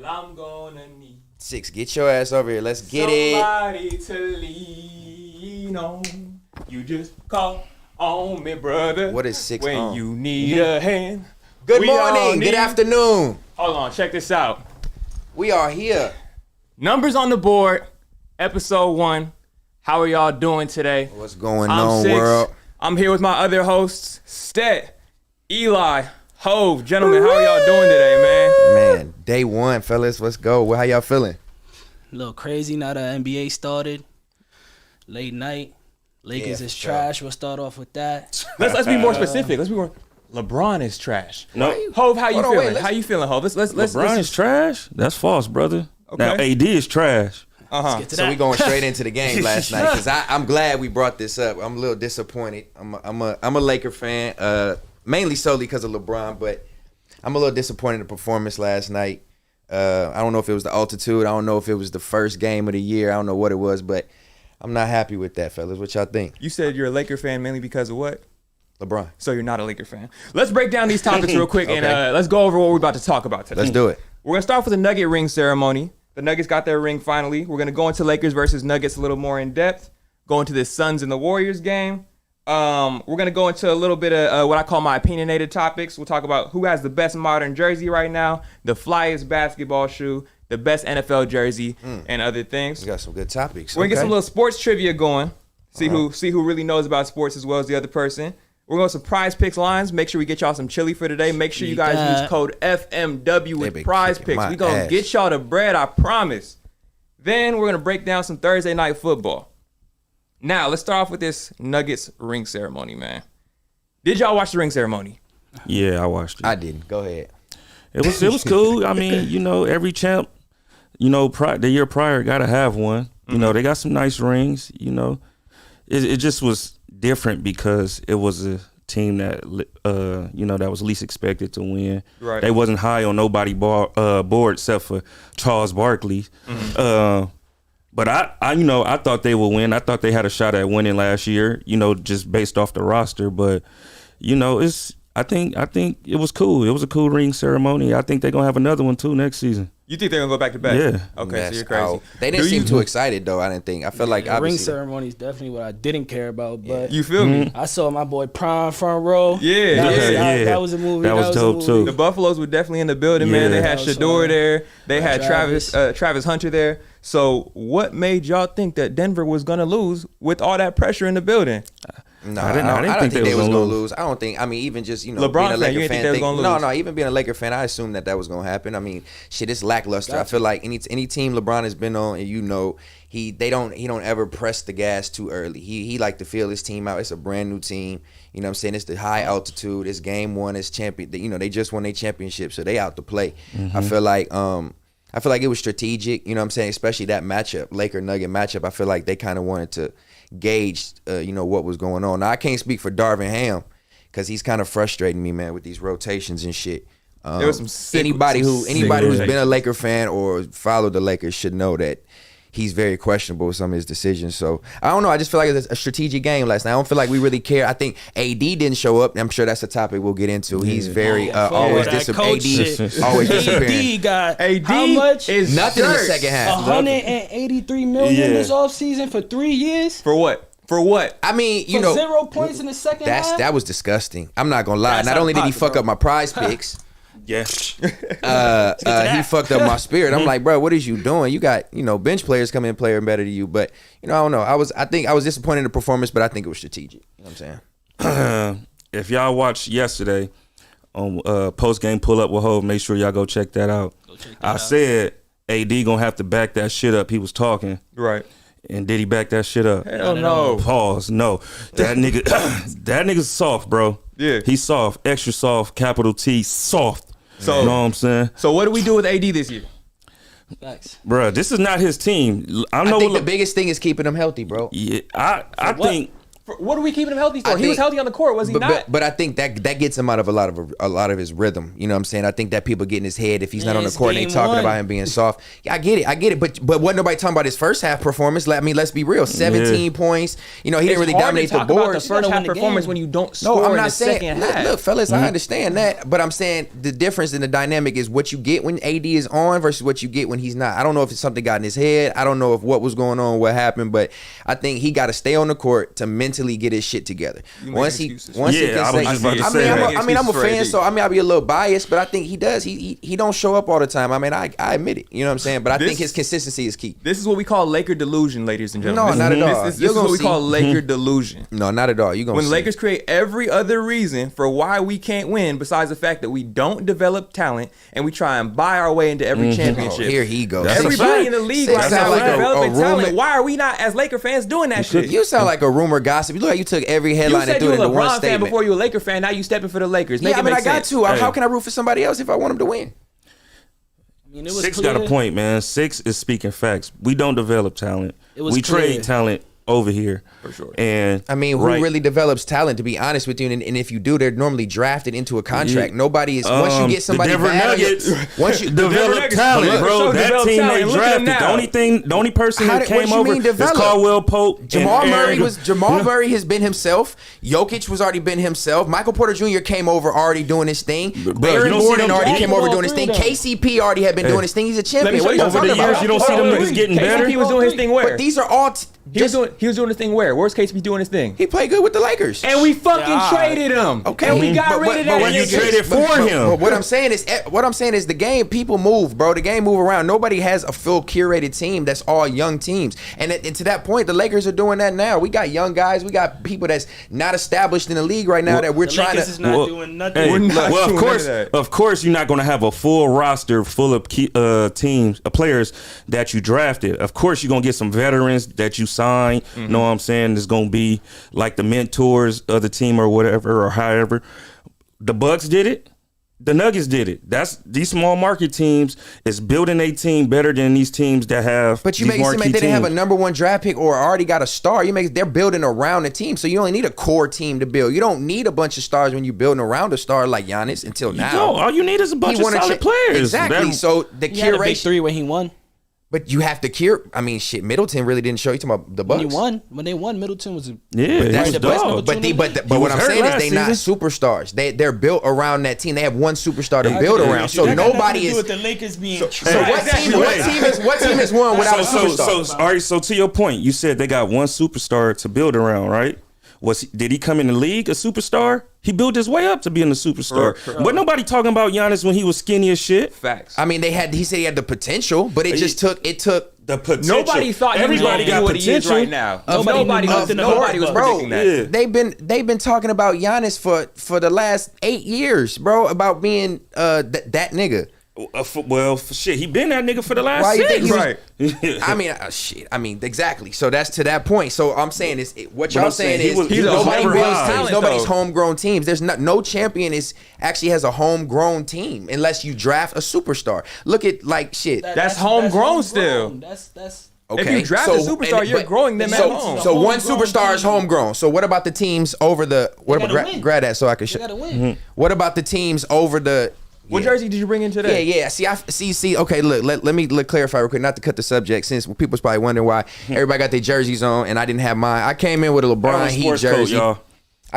Well, I'm gonna need 6, get your ass over here. Let's get somebody to lean on. You just call on me, brother. What is 6 when on? you need a hand? Good We all morning. need- Good afternoon. Hold on, check this out. We are here. Numbers on the board, episode 1. How are y'all doing today? What's going I'm on, 6. world? I'm here with my other hosts, Stet, Eli, Hove. Gentlemen, how are y'all doing today, man? Man, day 1, fellas. Let's go. How y'all feeling? A little crazy now that NBA started. Late night. Lakers Yeah, is for sure. trash. We'll start off with that. Let's be more specific. Let's be more. LeBron is trash. No, Hove, how you Hold on, feeling? wait, let's- How you feeling, Hove? Let's LeBron is trash. That's false, brother. Now Okay. AD is trash. uh-huh. Get to So that. we going straight into the game last night because I'm glad we brought this up. I'm a little disappointed. I'm a Laker fan, mainly solely because of LeBron, but I'm a little disappointed in the performance last night. I don't know if it was the altitude. I don't know if it was the first game of the year. I don't know what it was, but I'm not happy with that, fellas. What y'all think? You said you're a Laker fan mainly because of what? LeBron. So you're not a Laker fan. Let's break down these topics real quick and Okay. let's go over what we're about to talk about today. Let's do it. We're going to start with the Nugget ring ceremony. The Nuggets got their ring finally. We're going to go into Lakers versus Nuggets a little more in depth. Go into the Suns and the Warriors game. We're going to go into a little bit of what I call my opinionated topics. We'll talk about who has the best modern jersey right now, the flyest basketball shoe, the best NFL jersey, and other things. We got some good topics. We're going to get Okay. some little sports trivia going. See who really knows about sports as well as the other person. We're going to some prize picks lines. Make sure we get y'all some chili for today. Make sure you guys use code FMW They with been prize kicking picks. my We're going to ass. get y'all the bread, I promise. Then we're going to break down some Thursday night football. Now, let's start off with this Nuggets ring ceremony, man. Did y'all watch the ring ceremony? Yeah, I watched it. I didn't. Go ahead. It was cool. I mean, every champ, the year prior gotta have one. They got some nice rings. It just was different because it was a team that that was least expected to win. Right. They wasn't high on nobody board except for Charles Barkley. But I thought they would win. I thought they had a shot at winning last year, just based off the roster. But, I think it was cool. It was a cool ring ceremony. I think they're going to have another one too next season. You think they're going to go back to back? Yeah. Okay, That's so you're crazy. out. They didn't Do seem you- too excited, though, I didn't think. I feel like, The ring obviously, ceremony is definitely what I didn't care about, but You feel me? I saw my boy Prime front row. Yeah, That was a movie. That was dope, a too. movie. The Buffaloes were definitely in the building, man. They Yeah. had That was Shador fun. there. They had Travis. Travis Hunter there. So what made y'all think that Denver was going to lose with all that pressure in the building? No, I I didn't don't think they was gonna gonna lose. lose. I don't think. I mean, even just LeBron being a fan, you Laker didn't think fan. they was gonna lose? No, even being a Laker fan, I assumed that was gonna happen. I mean, shit, it's lackluster. I feel like any team LeBron has been on, and he don't ever press the gas too early. He like to feel his team out. It's a brand new team. You know what I'm saying? It's the high altitude. It's game 1. It's champion. They just won their championship, so they out to play. I feel like it was strategic. You know what I'm saying? Especially that matchup, Laker Nugget matchup. I feel like they kind of wanted to gauge, what was going on. Now I can't speak for Darvin Ham because he's kind of frustrating me, man, with these rotations and shit. There was some sick- anybody some sick who's been rotations. a Laker fan or followed the Lakers should know that he's very questionable with some of his decisions. So I don't know. I just feel like it's a strategic game last night. I don't feel like we really care. I think AD didn't show up. I'm sure that's a topic we'll get into. He's very always that coach disappearing. shit. Always disappearing. AD got AD how much? is Nothing in the dirt. second half. 183 million Yeah. this offseason for 3 years. For what? For what? I mean, For 0 points in the second half. that was disgusting. I'm not gonna lie. That's Not out only of did he pocket, fuck bro. up my prize picks, Yeah. he fucked up my spirit. I'm like, bro, what is you doing? You got, bench players come in playing better than you. But, I don't know. I think I was disappointed in the performance, but I think it was strategic. You know what I'm saying? If y'all watched yesterday on post game pull up with Hov, make sure y'all go check that out. I said AD gonna have to back that shit up. He was talking, Right. and did he back that shit up? Hell no. Pause. No, that nigga, that nigga's soft, bro. Yeah. He's soft, extra soft, capital T, soft. So- you know what I'm saying, So what do we do with AD this year? Facts. bro? This is not his team. I I know think what the biggest thing is keeping them healthy, bro. Yeah, I what? think What are we keeping him healthy for? He was healthy on the court, was he not? But I think that gets him out of a lot of his rhythm. You know what I'm saying? I think that people get in his head if he's not on the court and they talking about him being soft. Yeah, I get it. But wasn't nobody talking about his first half performance? I mean, let's be real. 17 points. You know, he didn't really dominate the board. The first half performance when you don't score in the second half. Look, fellas, I understand that, but I'm saying the difference in the dynamic is what you get when AD is on versus what you get when he's not. I don't know if it's something got in his head. I don't know if what was going on, what happened, but I think he got to stay on the court to mentally get his shit together. Once he can say, I mean, I'm a fan, so I mean, I'll be a little biased, but I think he does. He don't show up all the time. I mean, I admit it. You know what I'm saying? But I think his consistency is key. This is what we call Laker delusion, ladies and gentlemen. No, not at all. This is what we call Laker delusion. No, not at all. When Lakers create every other reason for why we can't win, besides the fact that we don't develop talent and we try and buy our way into every championship. Here he goes. Everybody in the league right now is developing talent. Why are we not, as Laker fans, doing that shit? You sound like a rumor gossip. You look like you took every headline and threw it into one statement. You said you were a LeBron fan before you were a Laker fan. Now you stepping for the Lakers. Yeah, I mean, I got to. How can I root for somebody else if I want them to win? I mean, it was Six clear. got a point, man. Six is speaking facts. We don't develop talent. We trade talent over here. For sure. And I mean, who really develops talent, to be honest with you? And if you do, they're normally drafted into a contract. Nobody is, once you get somebody the Denver bad, Nuggets once you develop talent, bro. That team they drafted. The only person that came over is Caldwell Pope. Jamal Murray has been himself. Jokic was already been himself. Michael Porter Jr. came over already doing his thing. Baron Gordon already came over doing his thing. KCP already had been doing his thing. He's a champion. Over the years, you don't see them niggas getting better. KCP was doing his thing where? But these are all... He was doing his thing where? Where's KCP doing his thing? He played good with the Lakers. And we fucking traded him. Okay. And we got rid of that. But you traded for him. But what I'm saying is the game, people move, bro. The game move around. Nobody has a full curated team that's all young teams. And to that point, the Lakers are doing that now. We got young guys. We got people that's not established in the league right now that we're trying Lakers to... is not doing nothing. Of course, you're not going to have a full roster full of players that you drafted. Of course, you're going to get some veterans that you sign. Know what I'm saying? It's going to be like the mentors of the team or whatever or however. The Bucks did it. The Nuggets did it. That's these small market teams is building a team better than these teams that have. But you make it seem like they didn't have a number one draft pick or already got a star. They're building around the team, so you only need a core team to build. You don't need a bunch of stars when you're building around a star like Giannis until now. No, all you need is a bunch of solid players. Exactly. So the He had a big three when he won. But you have to cure. I mean, shit. Middleton really didn't show. You talking about the Bucks? When they won, Middleton was But what I'm saying is they not superstars. They're built around that team. They have one superstar to build around. So nobody is. With the Lakers being what team has won without a superstar? So to your point, you said they got one superstar to build around, right? Did he come in the league a superstar? He built his way up to being a superstar. But nobody talking about Giannis when he was skinny as shit. Facts. I mean, he said he had the potential, but it took the potential. Nobody thought everybody got what he is right now. Nobody was predicting that. Yeah. They've been talking about Giannis for the last 8 years, bro, about being that nigga. Well, shit, he been that nigga for the last 6. Right. I mean, exactly. So that's to that point. So I'm saying is what y'all saying is nobody builds teams. Nobody's homegrown teams. There's no champion actually has a homegrown team unless you draft a superstar. Look at like shit. That's homegrown still. That's. Okay. If you draft a superstar, you're growing them at home. So one superstar is homegrown. So what about the teams over the? What about grab that so I can show? What about the teams over the? What jersey did you bring in today? Yeah. See. Okay, look. Let me clarify real quick. Not to cut the subject, since people's probably wondering why everybody got their jerseys on and I didn't have mine. I came in with a LeBron Heat jersey.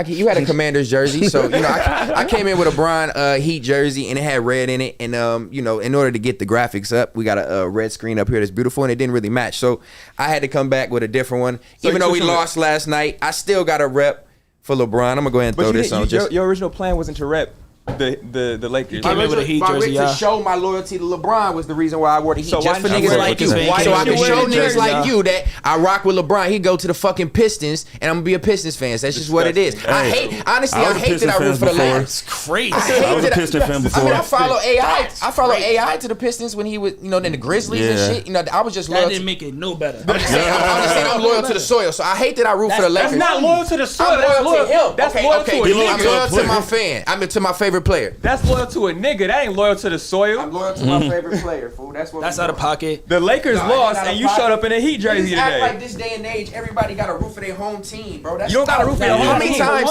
You had a Commander's jersey, so I came in with a LeBron Heat jersey and it had red in it. And in order to get the graphics up, we got a red screen up here that's beautiful, and it didn't really match. So I had to come back with a different one. So even though we lost last night, I still got a rep for LeBron. I'm gonna go ahead and throw this on. Your original plan wasn't to rep the Lakers. Came in with a Heat jersey, to show my loyalty to LeBron was the reason why I wore the Heat. So just for niggas like you. So I can show niggas like you that I rock with LeBron. He go to the fucking Pistons, and I'm gonna be a Pistons fan. That's just what it is. I hate that I root for the Lakers. It's crazy. I was a Pistons fan before. I mean, I follow AI. I follow AI to the Pistons when he was, then the Grizzlies and shit. I was just loyal. That didn't make it no better. I'm just saying I'm loyal to the soil. So I hate that I root for the Lakers. That's not loyal to the soil. I'm loyal to him. That's loyal to him. I'm loyal to my fan. I'm to my favorite favorite player? That's loyal to a nigga. That ain't loyal to the soil. I'm loyal to my favorite player, fool. That's out of pocket. The Lakers lost, and you showed up in a Heat jersey today. Act today. like this day and age, everybody got a root for their home team, bro. That's You don't got a root for your How home many team. times?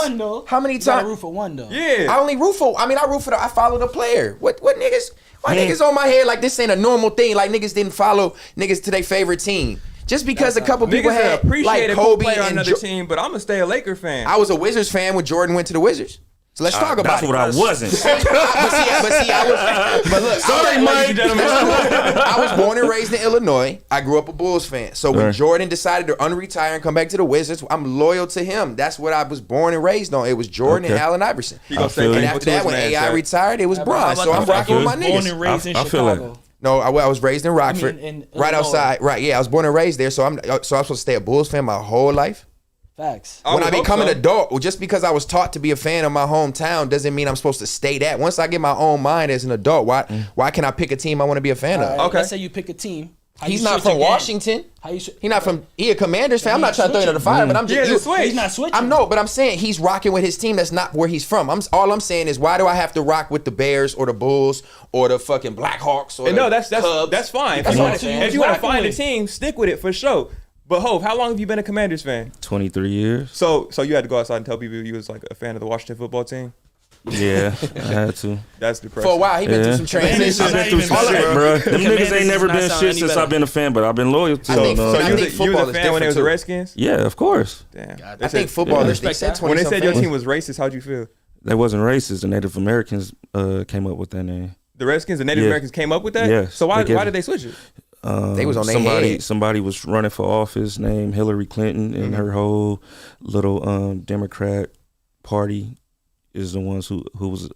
How many You got a times? root for one though. Yeah. I only root for. I mean, I root for. I follow the player. What niggas? Why niggas on my head like this ain't a normal thing? Like niggas didn't follow niggas to their favorite team just because a couple people Niggas had appreciate like a Kobe player on and another team, but I'm gonna stay a Laker fan. I was a Wizards fan when Jordan went to the Wizards. So let's talk about That's it. what I wasn't. But look, Sorry, Mike. I was born and raised in Illinois. I grew up a Bulls fan. So when Right. Jordan decided to unretire and come back to the Wizards, I'm loyal to him. That's what I was born and raised on. It was Jordan and Okay. Allen Iverson. He gonna stay feel you. And faithful after to that, his when man, AI Shaq. retired, it was Bron. So I'm rocking with my Born niggas. and raised in I feel that. Chicago. No, I was raised in Rockford, in right Illinois. outside. Right, yeah, I was born and raised there. So I'm supposed to stay a Bulls fan my whole life. Facts. I When would I hope become an so. adult, well, just because I was taught to be a fan of my hometown doesn't mean I'm supposed to stay that. Once I get my own mind as an adult, why can I pick a team I want to be a fan of? Okay. Let's say you pick a team. How He's you not switch from your game? Washington. How you He not from. He a Commanders fan. I'm He not trying to throw you under the fire, but I'm just. Yeah, you- just switch. He's not switching. I'm no, but I'm saying he's rocking with his team. That's not where he's from. All I'm saying is, why do I have to rock with the Bears or the Bulls or the fucking Blackhawks or And the no, that's Cubs? fine. That's If you what wanna- I'm saying. if you want to Rocking find a with. team, stick with it for sure. But Hov, how long have you been a Commanders fan? 23 years. So you had to go outside and tell people you was like a fan of the Washington football team. Yeah, I had to. That's depressing. For a while, he been through some transitions. I've been through some All shit, that, bro. Them Commanders niggas ain't never does not been sound shit any since better. I've been a fan, but I've been loyal to I think- them. so you I was think a football is fan when they different, was the too. Redskins? Yeah, of course. Damn. I think football. They said that. 20 When they said your something. team was racist, how'd you feel? They wasn't racist. The Native Americans came up with that name. The Redskins, the Native Yeah. Americans came up with that? Yes, So why they gave did they switch it? They was on their head. Somebody was running for office named Hillary Clinton, and her whole little Democrat party is the ones who was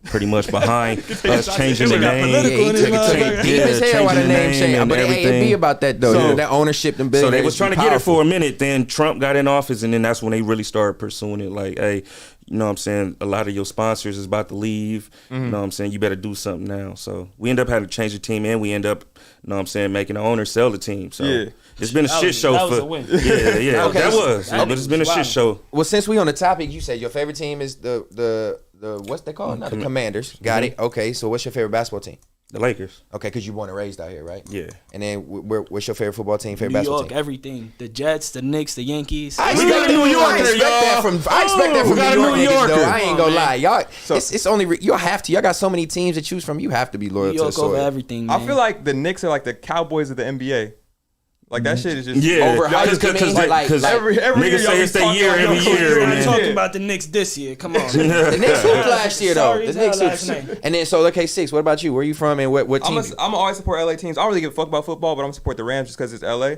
pretty much behind us changing the It got name. political Yeah, he in took his it mouth. deep as hell why the changing name changed. and But it ain't everything. be about that though. So- That ownership and So business. they was trying to get it for a minute. Then Trump got in office, and then that's when they really started pursuing it. Like, hey, you know what I'm saying? A lot of your sponsors is about to leave. You know what I'm saying? You better do something now. So we end up having to change the team, and we end up, you know what I'm saying, making the owner sell the team. So Yeah. it's been a That shit was- show that was for. a win. Yeah, Okay. that was. That But it's been a was shit wild. show. Well, since we on the topic, you said your favorite team is the what's they called? Not the Commanders. Got it. Okay, so what's your favorite basketball team? The Lakers. Okay, because you born and raised out here, right? Yeah. And then what's your favorite football team? Favorite New basketball York, team? everything. The Jets, the Knicks, the Yankees. I We got a New Yorker, I expect y'all. that from We got a New York New niggas, Yorker. though. I ain't gonna lie, y'all. So- it's only y'all have to. Y'all got so many teams to choose from. You have to be loyal New to the York over soil. everything, man. I feel like the Knicks are like the Cowboys of the NBA. Like that shit is just Yeah, Overhyped, you mean? Like every niggas year say y'all it's be their talking year about every your year, coach. I'm man. talking Yeah. about the Knicks this year. Come on. The Knicks hooped last year though. Sorry The as Knicks hell last hooped. night. And then so okay, Six. What about you? Where you from and what team? I'm always support LA teams. I don't really give a fuck about football, but I'm gonna support the Rams just because it's LA.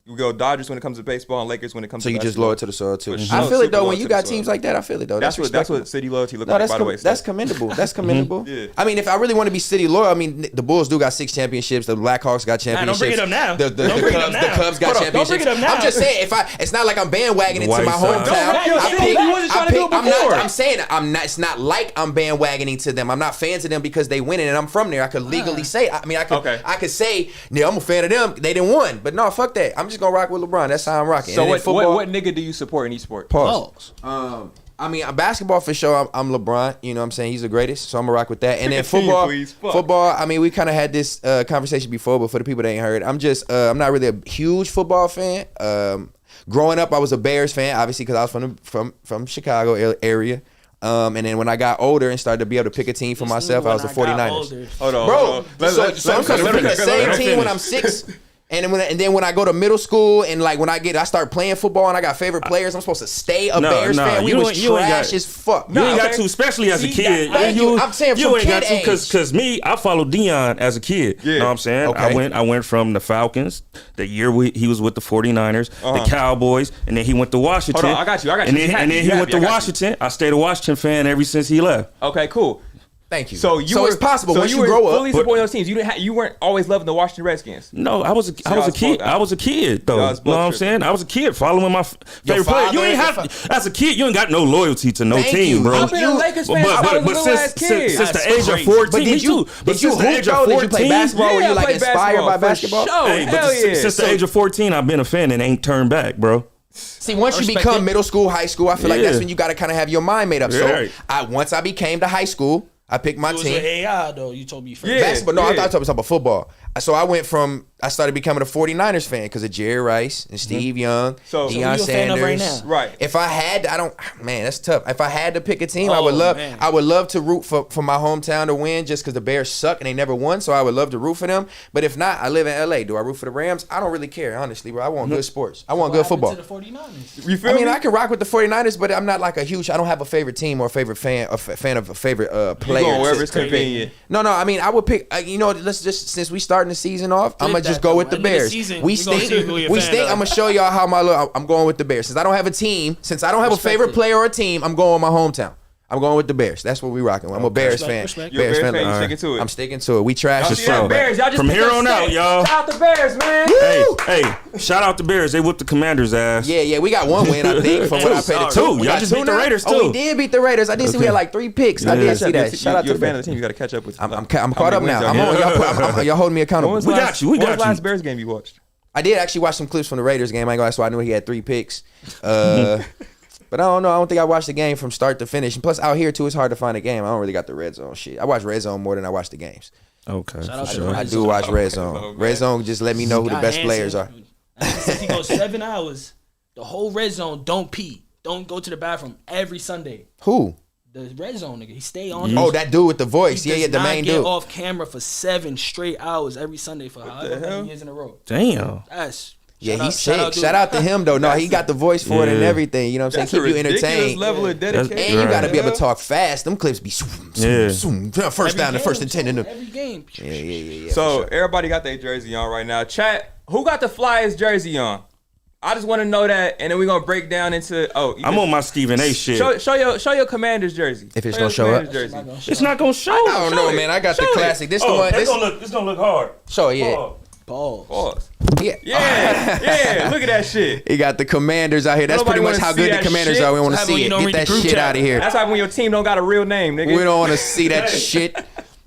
We go Dodgers when it comes to baseball and Lakers when it comes So to you just basketball. loyal to the soil too. For sure. I feel it Super though loyal when to you the got soil. teams like that. I feel it though. That's what respectable. city loyalty look No, like, that's by the way. that's commendable. That's commendable. Yeah. I mean, if I really want to be city loyal, I mean, the Bulls do got 6 championships. The Blackhawks got championships. don't bring it up now. The Don't bring it up Cubs, now. the Cubs got Hold on, championships. don't bring it up now. I'm just saying, it's not like I'm bandwagoning to White my Sox. hometown. Don't rep your city. You wasn't trying to do it I'm before. not. I'm saying I'm not. It's not like I'm bandwagoning to them. I'm not fans of them because they winning, and I'm from there. I could legally say. I mean, Okay. I could say, yeah, I'm a fan of them. They didn't win, but no, fuck that. I'm just gonna rock with LeBron. That's how I'm rocking. So And then what nigga do you support in each sport? Pause. I mean, basketball for sure. I'm LeBron. You know what I'm saying? He's the greatest. So I'm gonna rock with that. And then Continue, football. please. Fuck. Football. I mean, we kind of had this conversation before, but for the people that ain't heard, I'm just. I'm not really a huge football fan. Growing up, I was a Bears fan, obviously, because I was from Chicago area. And then when I got older and started to be able to pick a team for myself, I was the 49ers. Hold on, Bro, hold on. so I'm coming from the same team when I'm 6. And then when I go to middle school and like when I start playing football and I got favorite players, I'm supposed to stay a Bears fan. We was trash as fuck. You ain't got to, especially as a kid. I'm saying from ain't got kid to age. because me, I followed Dion as a kid. Yeah. You know what I'm saying? Okay. I went from the Falcons, the year he was with the 49ers, the Cowboys, and then he went to Washington. Hold on, I got you. And then, You he happy, went to I got you. Washington. I stayed a Washington fan ever since he left. Okay, cool. Thank you. So it's possible so once you were grow fully up. supporting those teams. You weren't always loving the Washington Redskins. No, I was a kid. I was a kid though. Y'all You was know what I'm both saying? I was a kid following my favorite player. You father ain't is have as a kid. You ain't got no loyalty to no Thank team, you. bro. I've been a Lakers fan since I was a little ass kid. Since the That's age of crazy. 14, But me did you too. But did you since the hoop age though? of Did you play 14, basketball? Were Yeah, you I like played inspired by basketball, for basketball? sure. Hey, but Hell yeah. since the age of 14, I've been a fan and ain't turned back, bro. See, once you respect become it. middle school, high school, I feel like Yeah. that's when you got to kind of have your mind made up. Right. So once I became to high school, I picked my It was team. with AI though. You told me first. Yeah. Basketball. No, I thought I was talking about football. So I started becoming a 49ers fan because of Jerry Rice and Steve Young, So- Deion who you a fan of right Sanders. now? Right. If I had, man, that's tough. If I had to pick a team, I would Oh, love, man. I would love to root for my hometown to win, just because the Bears suck and they never won. So I would love to root for them. But if not, I live in LA. Do I root for the Rams? I don't really care, honestly, bro. I want good sports. I want What good happened football. to the 49ers? You feel I mean, me? I can rock with the 49ers, but I'm not like a huge. I don't have a favorite team or a favorite fan, fan of a favorite You player. going wherever to- it's to pick. convenient. No, I mean, I would pick. Let's just since we starting the season off, I'm gonna that, just go with though. the End of the Bears. season, We we gonna stink. see who you're We a fan stink. of. I'm gonna show y'all how I'm going with the Bears. Since I don't have a team, since I don't have a Respect favorite it. player or a team, I'm going with my hometown. I'm going with the Bears. That's what we rocking. I'm a Bears fan. Respect. You're a Bears fan, you All sticking to it. I'm sticking to it. We trash Y'all the see show. that? Bears, y'all just From picked here up on out, state. y'all. Shout out the Bears, man. Hey, shout out the Bears. They whooped the Commanders' ass. Yeah, we got one win, I think, for what I paid it. Two. We Y'all got just beat the now? Raiders, Oh, we too. did beat the Raiders. I did see we had like 3 picks. I Yeah. did see that. Shout out to You're the a fan of Bears. the team. You got to catch up with. I'm caught up now. I'm on. Y'all holding me When accountable. was We the got last- you. We when got was the last you. Bears game you watched? I did actually watch some clips from the Raiders game. I ain't gonna lie, so I knew he had 3 picks. But I don't know. I don't think I watched the game from start to finish. And plus, out here too, it's hard to find a game. I don't really got the red zone shit. I watch red zone more than I watch the games. Okay, Shout out for to sure. the I do watch red zone. Red zone just let me know who the Scott best Hansen, players are. Since he goes 7 hours, the whole red zone don't pee, don't go to the bathroom every Sunday. Who? The red zone nigga, he stay on. Oh, that dude with the voice. He Yeah, does the not main get dude. off camera for 7 straight hours every Sunday for however hell? many years in a row. Damn. That's Yeah, shout out- he's sick. dude. Shout out to him though. No, he got the voice for it and Yeah. everything. You know what I'm That's saying? a Keep you ridiculous entertained. level of dedication. That's- And you got to Right. be able to talk fast. Them clips be zoom, Yeah. zoom, zoom. First Every down, the game, first and 10 in the. every game. Yeah. So for sure. everybody got their jersey on right now. Chat, who got the flyest jersey on? I just want to know that, and then we're gonna break down into. I'm on my Stephen A shit. Show your Commander's jersey. If it's Show your gonna show up. Commander's jersey. It's not gonna show. I don't know, it. man. I got the Show it. classic. This the one. This. It's gonna look hard. Show yeah. Pause. Pause. Yeah. Yeah. Look at that shit. He got the Commanders out here. That's Nobody pretty much wanna how see good the that Commanders shit. are. We want to That's how see you it. don't Get read that the group shit chat. out of here. That's why when your team don't got a real name, nigga. We don't want to see that shit.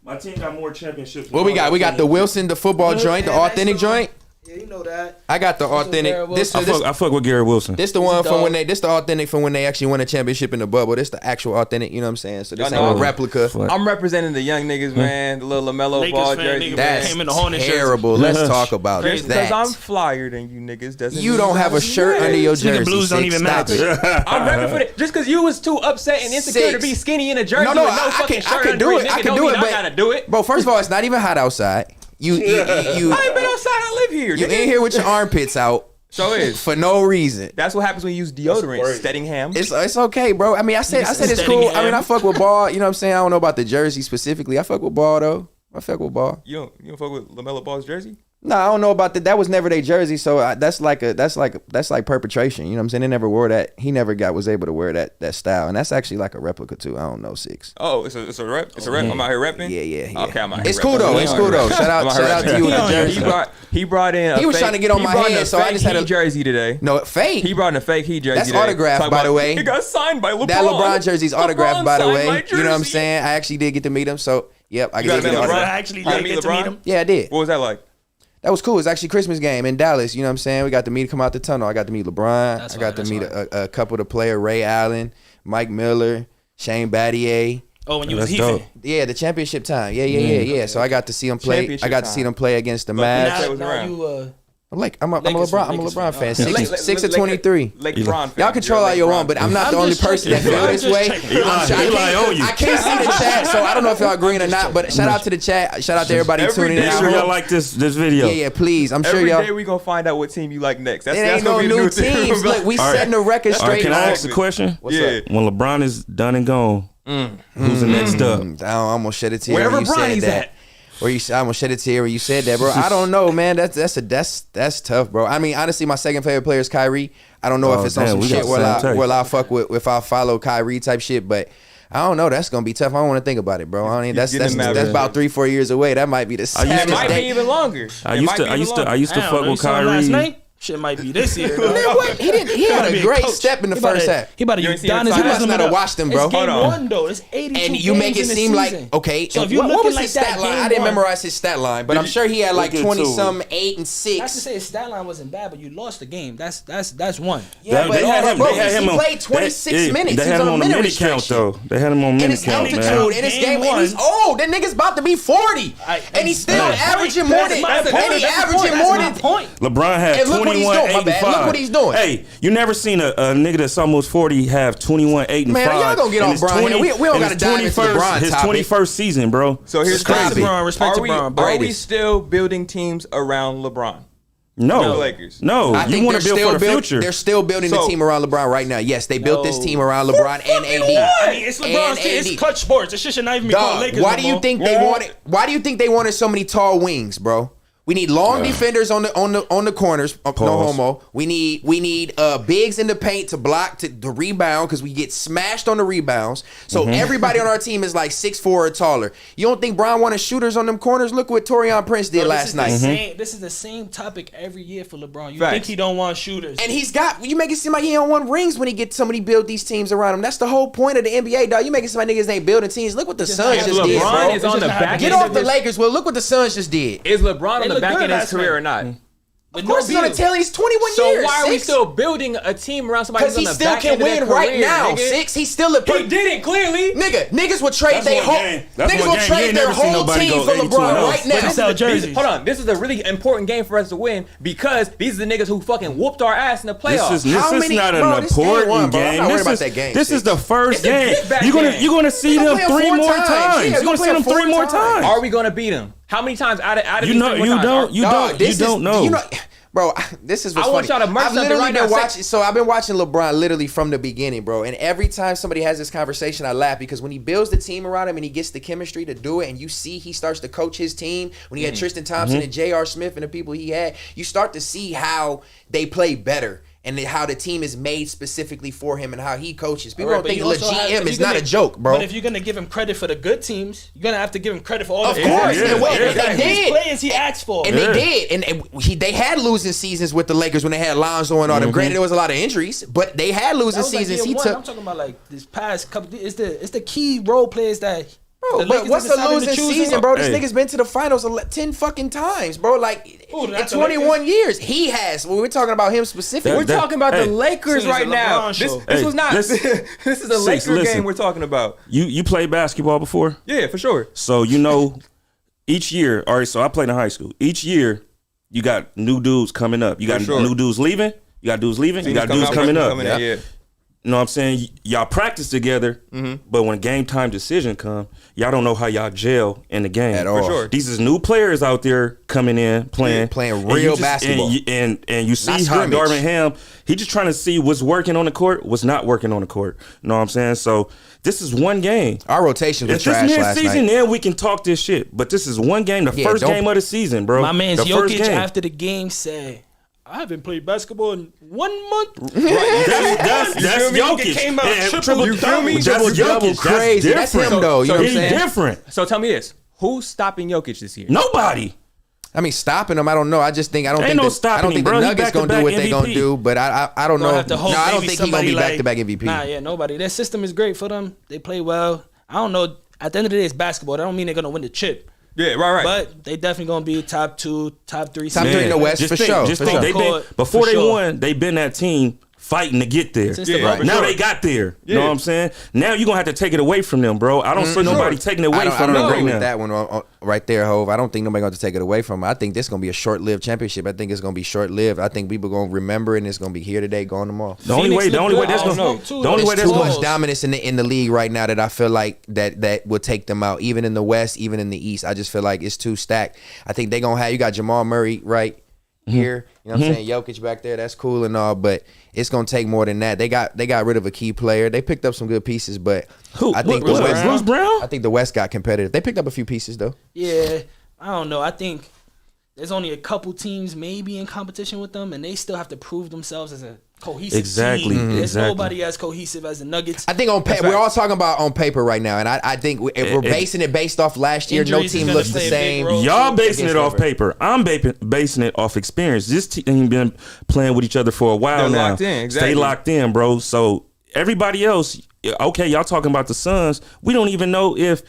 My team got more championships. What we got? We got the Wilson, the football joint, the authentic joint. Yeah, you know that. I got the authentic. Garrett This Wilson. I fuck with Garrett Wilson. This the one from dog. when they. This the authentic from when they actually won a championship in the bubble. This the actual authentic. You know what I'm saying? So this Y'all ain't know a replica. Fuck. I'm representing the young niggas, man. The little LaMelo Lakers ball fan, jersey. nigga, That's Came in the Hornets jersey. terrible. Let's talk about Just that. because I'm flyer than you niggas doesn't You mean don't have a shirt under your This nigga jersey. blues don't Six. even Stop match. it. I'm repping for it. Just because you was too upset and insecure to Six. be skinny in a jersey No, with no I fucking can shirt under do it. nigga, I can don't do mean it, I but gotta do it. bro, first of all, it's not even hot outside. You I ain't been outside. I live here. you nigga. in here with your armpits out So is. for no reason. That's what happens when you use deodorant. Steadingham. It's okay, bro. I mean, I said it's cool. I mean, I fuck with ball. You know what I'm saying? I don't know about the jersey specifically. I fuck with ball though. I fuck with ball. You don't fuck with LaMelo Ball's jersey? No, I don't know about that. That was never their jersey, so that's like perpetration. You know what I'm saying? They never wore that. He never was able to wear that style, and that's actually like a replica too. I don't know, Six. Oh, it's a rep. It's a rep. I'm out here repping. Yeah. Okay, I'm out here. It's repping. cool though. I'm It's out cool here though. repping. Shout out I'm out here to repping. you with the jersey. He brought in. He was trying to get on my head, so I just had a a jersey today. No, fake. He brought in a fake Heat jersey. That's today. autographed, Talking by the about, way. It got signed by LeBron. That LeBron jersey's autographed, LeBron by the signed way. my You know what I'm jersey. saying? I actually did get to meet him, so yep, I You got did to get meet an LeBron? autograph. actually You got to did meet get to meet LeBron? him. Yeah, I did. What was that like? That was cool. It's actually Christmas game in Dallas. You know what I'm saying? We got to meet, come out the tunnel. I got to meet LeBron. That's I got to fine, meet that's a couple of the players, Ray Allen, Mike Miller, Shane Battier. Oh, when you was That's dope. heaving. Yeah, the championship time. Yeah. So I got to see them play. Championship I got to see time. them play against the Look, Mavs. That was Now around. you I'm a Lakers LeBron. fan, I'm a Lakers LeBron fan. fan. Yeah. Six of 23. Lake Bron fan. Y'all control You're a all you Lake want, Bron but I'm fan. not the I'm only just person that checking. feel I'm this just way. checking. Eli on you. I can't see the chat, so I don't know if y'all agreeing or not. But shout out to the chat. Shout out to everybody Every tuning day in. Make I sure y'all hope- like this video. Yeah, please. I'm sure Every y'all. day we gonna find out what team you like next. That's It that's ain't no gonna be the new new thing. teams. Look, we All right. setting the record All right, straight. can I on. ask a question? What's Yeah. up? When LeBron is done and gone, who's the next up? I'm almost shed a tear Wherever when you said Bronny's that. at. I almost shed a tear when you said that, bro. I don't know, man. That's tough, bro. I mean, honestly, my second favorite player is Kyrie. I don't know Oh, if it's on damn, some we got shit the where same taste. I fuck with if I follow Kyrie type shit, but I don't know. That's gonna be tough. I don't want to think about it, bro. I mean, that's getting that's mad, about 3-4 years away. That might be the It saddest might be day. even longer. I It used might to be I even used to I longer. used to Damn, fuck you with saw him last Kyrie. night? Shit might be this year. Man, what? He had a great step in the first half. He about to You ain't use seen down the his You must not have watched them, bro. It's game Hold on. one though. It's 82 And you make it games in the seem like season. okay. So if and you're what looking was like his that stat line? game I didn't one- memorize his stat line, but I'm sure he had like Look at 20 two. some 8 and Not to 6. say his stat line wasn't bad, but you lost the game. That's one. Yeah, but They had him. bro, They had he him on. played 26 minutes. They He was had him on a on the minute minute count restriction. though. They had him on And minute his count, altitude, man. and his Game game, and he's one. old. That nigga's about to be 40, and he's still That's my averaging point. more That's than, my and point. he That's the averaging point. more That's than. my point. LeBron had And look what he's 21, doing, my bad. 85. Look what he's doing. Hey, you never seen a nigga that's almost 40 have 21, 8 and Man, 5. y'all gonna get in on his Bron here. We don't in gotta his dive into the 21st Bron his topic. 21st season, bro. So here's Respect the to thing. Bron, respect to Are we, Bron, bro. are we Greatest. still building teams around LeBron? No, The Lakers. No, I you think want to build for the future. They're still building So- the team around LeBron right now. Yes, they built this No. team around LeBron and AD. I mean, it's And LeBron's team. AD. It's clutch sports. This shit should not even be called Dog, Lakers. why no do you more. think they wanted? Why do you think they wanted so many tall wings, bro? We need long defenders on the corners. No Pause. homo. We need bigs in the paint to block to rebound because we get smashed on the rebounds. So everybody on our team is like 6'4" or taller. You don't think Bron wanted shooters on them corners? Look what Torian Prince did Bro, last night. This is the same topic every year for LeBron. You Facts. think he don't want shooters? And you make it seem like he don't want rings when he gets somebody build these teams around him. That's the whole point of the NBA, dog. You make it seem like niggas ain't building teams. Look what the Suns not just happening. did, LeBron bro. is on the just back not Get end off of the his, Lakers. Well, look what the Suns just did. Is LeBron They on the look back good end of his last career night. or not? Of course he's on the tail. He's 21 So years. why are we 6? still building a team around somebody Because who's he on the still back can end of their win right career, now. nigga? 6. He's still a He didn't clearly. Niggas will trade That's their one whole game. That's niggas one will game. You trade ain't their never seen whole nobody team go for 82 LeBron and oh. right But they now. sell jerseys. Hold on, this is a really important game for us to win because these are the niggas who fucking whooped our ass in the playoffs. This How is many- not bro, an this game important one, bro. I'm game. not worried This about is that game, this is the first It's a game. get-back You're game. gonna see They them gonna play 'em 3 4 more times. times. Yeah, You're gonna play see 'em them 3 4 more times. times. Are we gonna beat them? How many times out of You these know 3 more you times? don't you Dog, don't this you don't is- know. Bro, this is what's I want funny. y'all to merge I've something literally right been now. watching. So I've been watching LeBron literally from the beginning, bro. And every time somebody has this conversation, I laugh because when he builds the team around him and he gets the chemistry to do it, and you see he starts to coach his team. When he had Tristan Thompson and J.R. Smith and the people he had, you start to see how they play better. And how the team is made specifically for him and how he coaches. People don't But think you the also have- GM if is you're not a gonna- joke, bro. But if you're gonna give him credit for the good teams, you're gonna have to give him credit for all Of the course, Yeah, and what yeah, they These did. players he asked for. And Yeah. they did, and they had losing seasons with the Lakers when they had Lonzo and all them. Granted, there was a lot of injuries, but they had That losing was like seasons. year He one. took. I'm talking about like this past couple. It's the key role players that. Bro, the but Lakers what's a decided to losing choose season, him. bro? This Hey. nigga's been to the finals 10 fucking times, bro. Like Ooh, in not the 21 years, he has. Well, we're talking about him specifically. We're talking about the hey. Lakers This is a right now. LeBron This show. was Hey, not. listen. This is a Six, Laker listen. game we're talking about. You played basketball before? Yeah, for sure. So you know, each year, all right, so I played in high school. Each year, you got new dudes coming up. You got For sure. new dudes leaving. You got dudes leaving. You got Coming dudes out, coming freshmen up. coming in, yeah. You know what I'm saying? Y'all practice together, but when game time decision come, y'all don't know how y'all gel in the game. At all. sure. These is new players out there coming in, playing Playing and real you just- basketball. And you see Not how scrimmage. Darvin Ham, he just trying to see what's working on the court, what's not working on the court. You know what I'm saying? So this is one game. Our rotations were If this trash mid last season, night. then we can talk this shit. But this is one game, the Yeah, first don't- game of the season, bro. My man's the first Jokic game. after the game said, "I haven't played basketball in 1 month." That's feel me? Jokic. It came out And triple you feel double. me? That's Triple-double Jokic. crazy. That's different. him, though. You know what I'm He's saying? different. So tell me this: who's stopping Jokic this year? Nobody. I mean, stopping them, I don't know. I just think I don't Ain't think no the, I stopping don't him, think bro. the He Nuggets gonna do back-to-back what they gonna MVP. do, but I don't know. Gonna have to No, hope I don't maybe think he's gonna be somebody back to back MVP. Nah, yeah, nobody. Their system is great for them. They play well. I don't know. At the end of the day, it's basketball. That don't mean they're gonna win the chip. Yeah, right. But they definitely gonna be top 2, top 3. Top seed. three in the West just for think, sure. Just For think, sure. they been Court, before for they sure. won. They been that team fighting to get there. Since Yeah, the right. Bubba Now Show. they got there. You Yeah. know what I'm saying? Now you're gonna have to take it away from them, bro. I don't see nobody taking it away I from don't them agree right with now. that one right there, Hove. I don't think nobody going to take it away from him. I think this is going to be a short-lived championship. I think it's going to be short-lived. I think people going to remember it, and it's going to be here today, gone tomorrow. The only Phoenix way look good. that's I don't gonna know, too. the only way There's that's too gonna much dominance in the league right now that I feel like that will take them out. Even in the West, even in the East, I just feel like it's too stacked. I think they going to have, you got Jamal Murray right here. You know what I'm saying? Jokic back there, that's cool and all, but it's going to take more than that. They got rid of a key player. They picked up some good pieces, but Who? I think Bruce the West, Brown? I think the West got competitive. They picked up a few pieces though. Yeah, I don't know. I think there's only a couple teams maybe in competition with them, and they still have to prove themselves as a cohesive Exactly, team. There's exactly. nobody as cohesive as the Nuggets. I think on paper, we're all talking about on paper right now, and I think if we're basing it based off last year, no Injuries is team gonna looks the play a big same. role. Y'all basing it off Against paper. I'm basing it off experience. This team been playing with each other for a while They're now. locked in, exactly. Stay locked in, bro. So everybody else, okay, y'all talking about the Suns. We don't even know if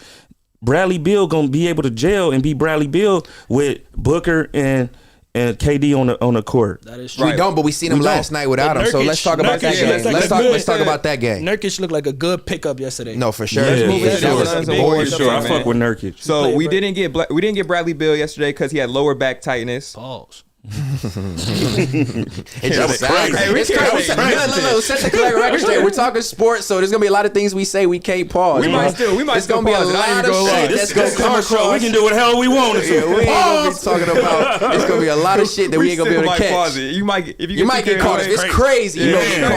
Bradley Beal gonna be able to gel and be Bradley Beal with Booker and KD on the court. That is true. We don't, but we seen him We last don't. night without him. So Nurkic- let's talk about that Nurkic game. looks like Let's a talk. good- Let's talk about that game. Nurkic looked like a good pickup yesterday. No, for sure. Yeah, Let's move for it. sure. That was That's a a big Warriors one. game, I man. fuck with Nurkic. So Play, we bro. didn't get Bradley Beal yesterday because he had lower back tightness. Pause. It just was crazy. Hey, it's That was crazy. crazy. No. Set the clear record straight. We're talking sports, so there's gonna be a lot of things we say we can't pause. We bro. might still It's gonna be a pause it. I ain't lot gonna of lie. shit This that's is gonna a come car show. We across. can do what the hell we want to. Yeah, we ain't gonna be talking about. It's gonna be a lot of shit that we ain't gonna be able to catch. You might if You might get caught. If it's crazy, you Yeah, gonna it's get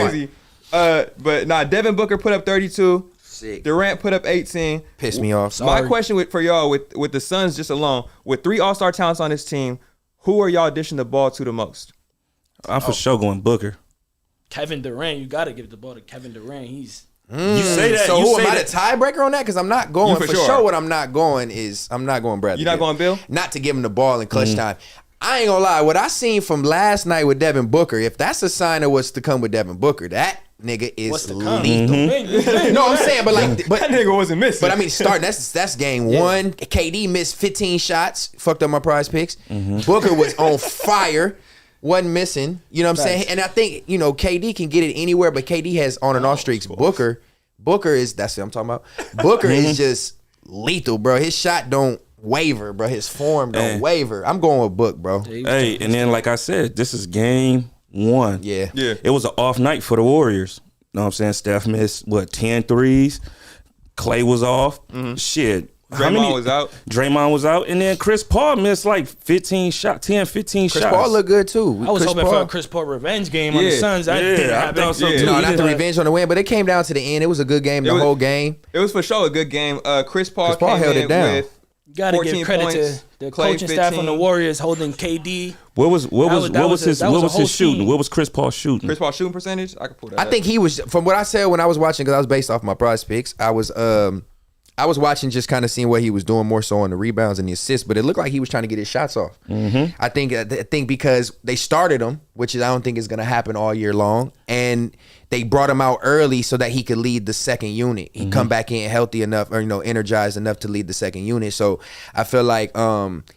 caught. crazy. But nah, Devin Booker put up 32. Sick. Durant put up 18. Pissed me off. My Sorry. question for y'all with the Suns just alone, with 3 All-Star talents on this team, who are y'all dishing the ball to the most? I'm for sure going Booker. Kevin Durant, you got to give the ball to Kevin Durant. He's You say that. So you who say am I that. the tiebreaker on that? Because I'm not going You for for sure. sure. What I'm not going is I'm not going Bradley. You not Beal. going Bill? Not to give him the ball in clutch time. I ain't gonna lie. What I seen from last night with Devin Booker, if that's a sign of what's to come with Devin Booker, that nigga is what's to come. lethal. No, I'm saying, but like, but That nigga wasn't missing. But I mean, starting that's game one. KD missed 15 shots, fucked up my prize picks. Booker was on fire, wasn't missing. You know what I'm saying? And I think KD can get it anywhere, but KD has on and off streaks. Booker is that's what I'm talking about. Booker is just lethal, bro. His shot don't waver, bro. His form don't waver. I'm going with Book, bro. Hey, and then like I said, this is game one. Yeah. It was an off night for the Warriors. You know what I'm saying? Steph missed 10 threes. Clay was off. Shit. Draymond was out. Draymond was out. And then Chris Paul missed like 15 shots. Chris shots. Paul looked good too. I was Chris hoping Paul. for a Chris Paul revenge game on the Yeah. Suns. That Yeah, didn't I happen. thought so Yeah. too. No, not He the did revenge on the win, but it came down to the end. It was a good game, the was- whole game. It was for sure a good game. Chris Paul Paul came held in it down. with You got to 14 give credit points, to the Clay coaching staff on the 15. Warriors holding KD. What was That was his a whole shooting? team. What was Chris Paul shooting? Chris Paul shooting percentage. I could pull that. I up. think he was, from what I said when I was watching, because I was based off my prize picks. I was watching, just kind of seeing what he was doing more so on the rebounds and the assists, but it looked like he was trying to get his shots off. I think because they started him, which I don't think is going to happen all year long, and they brought him out early so that he could lead the second unit. He come back in healthy enough, or energized enough to lead the second unit. So I feel like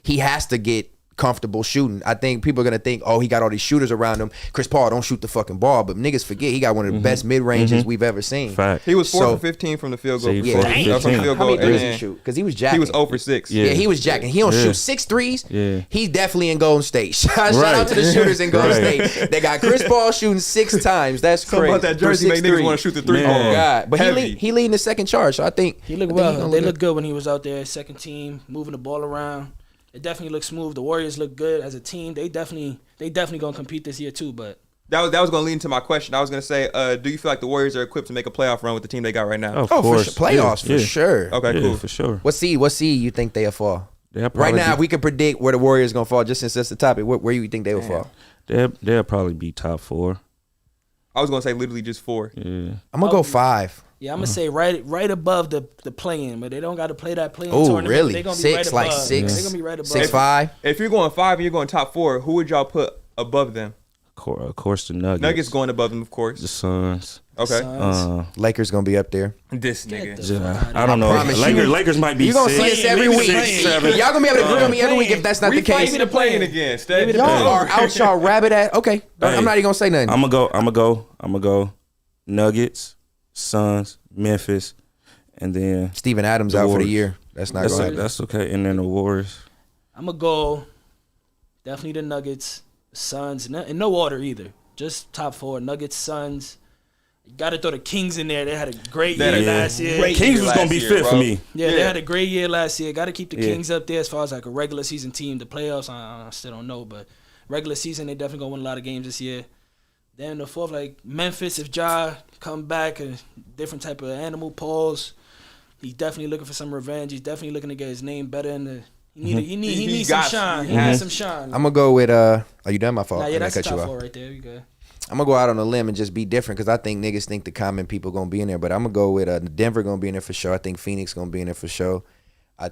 he has to get comfortable shooting. I think people are gonna think, oh, he got all these shooters around him. Chris Paul don't shoot the fucking ball, but niggas forget he got one of the best mid ranges we've ever seen. Fact. he was 4 So- for 15 from the field goal. So he Yeah, 4 for dang. From the 15. field How goal, many threes and did he then shoot? Because he was jacking. he was 0 for 6. Yeah, he was jacking. He don't Yeah. shoot 6 threes. Yeah. He's definitely in Golden State. Shout Right. out to the shooters in Golden Right. State. They got Chris Paul shooting 6 times. That's Something crazy. about that For jersey make 6 niggas threes. want to shoot the three. Man. Oh God! But Heavy. he leading the second charge, so I think He looked I think well. gonna They look looked good when he was out there. Second team, moving the ball around. It definitely looks smooth. The Warriors look good as a team. They definitely gonna compete this year too. But That was going to lead into my question. I was going to say, do you feel like the Warriors are equipped to make a playoff run with the team they got right now? Of Oh, for course. sure. Playoffs for Yeah. sure. Okay, Yeah, cool. for sure. What seed you think they'll fall? They'll Right probably now, be- if we could predict where the Warriors gonna fall, just since that's the topic, where you think they will fall? They'll probably be top 4. I was going to say literally just 4. Yeah. I'm gonna go 5. yeah, I'm gonna say right above the play-in, but they don't got to play that play-in Oh, tournament. really? They're gonna be 6, right like above. 6? They're gonna be right above. 6'5". If you're going 5 and you're going top 4, who would y'all put above them? Of course, the Nuggets. Nuggets going above them, of The course. Suns. Okay. Suns. Lakers gonna be up there. This Get nigga. the fuck outta I don't know. promise you. Lakers might be You gonna see 6. us every we week. be playing. Y'all gonna be able to agree on me every week if that's not the case. Give me the playing again, Steph. Give me the Y'all play. are out y'all rabbit ass. Okay, I'm not even gonna say nothing. I'm gonna go Nuggets, Suns, Memphis, and then Steven Adams The out for the Warriors. year. That's not gonna happen. that's okay. And then the Warriors. I'm gonna go definitely the Nuggets, Suns, in no order either. Just top 4: Nuggets, Suns. You got to throw the Kings in there. They had a great year last year. great Kings year was gonna last be year, 5th for bro. me. Yeah, they had a great year last year. Got to keep the Yeah. Kings up there as far as like a regular season team. The playoffs, I still don't know, but regular season they definitely gonna win a lot of games this year. Then the 4th, like Memphis, if Ja come back, a different type of animal, Pauls. He's definitely looking for some revenge. He's definitely looking to get his name better in He needs some got- shine. He Mhm. needs some shine. I'm gonna go with. Are you done? My fault. Nah, I yeah, that's the cut you top off. four right there. You good? I'm gonna go out on a limb and just be different because I think niggas think the common people gonna be in there, but I'm gonna go with Denver gonna be in there for sure. I think Phoenix gonna be in there for sure. I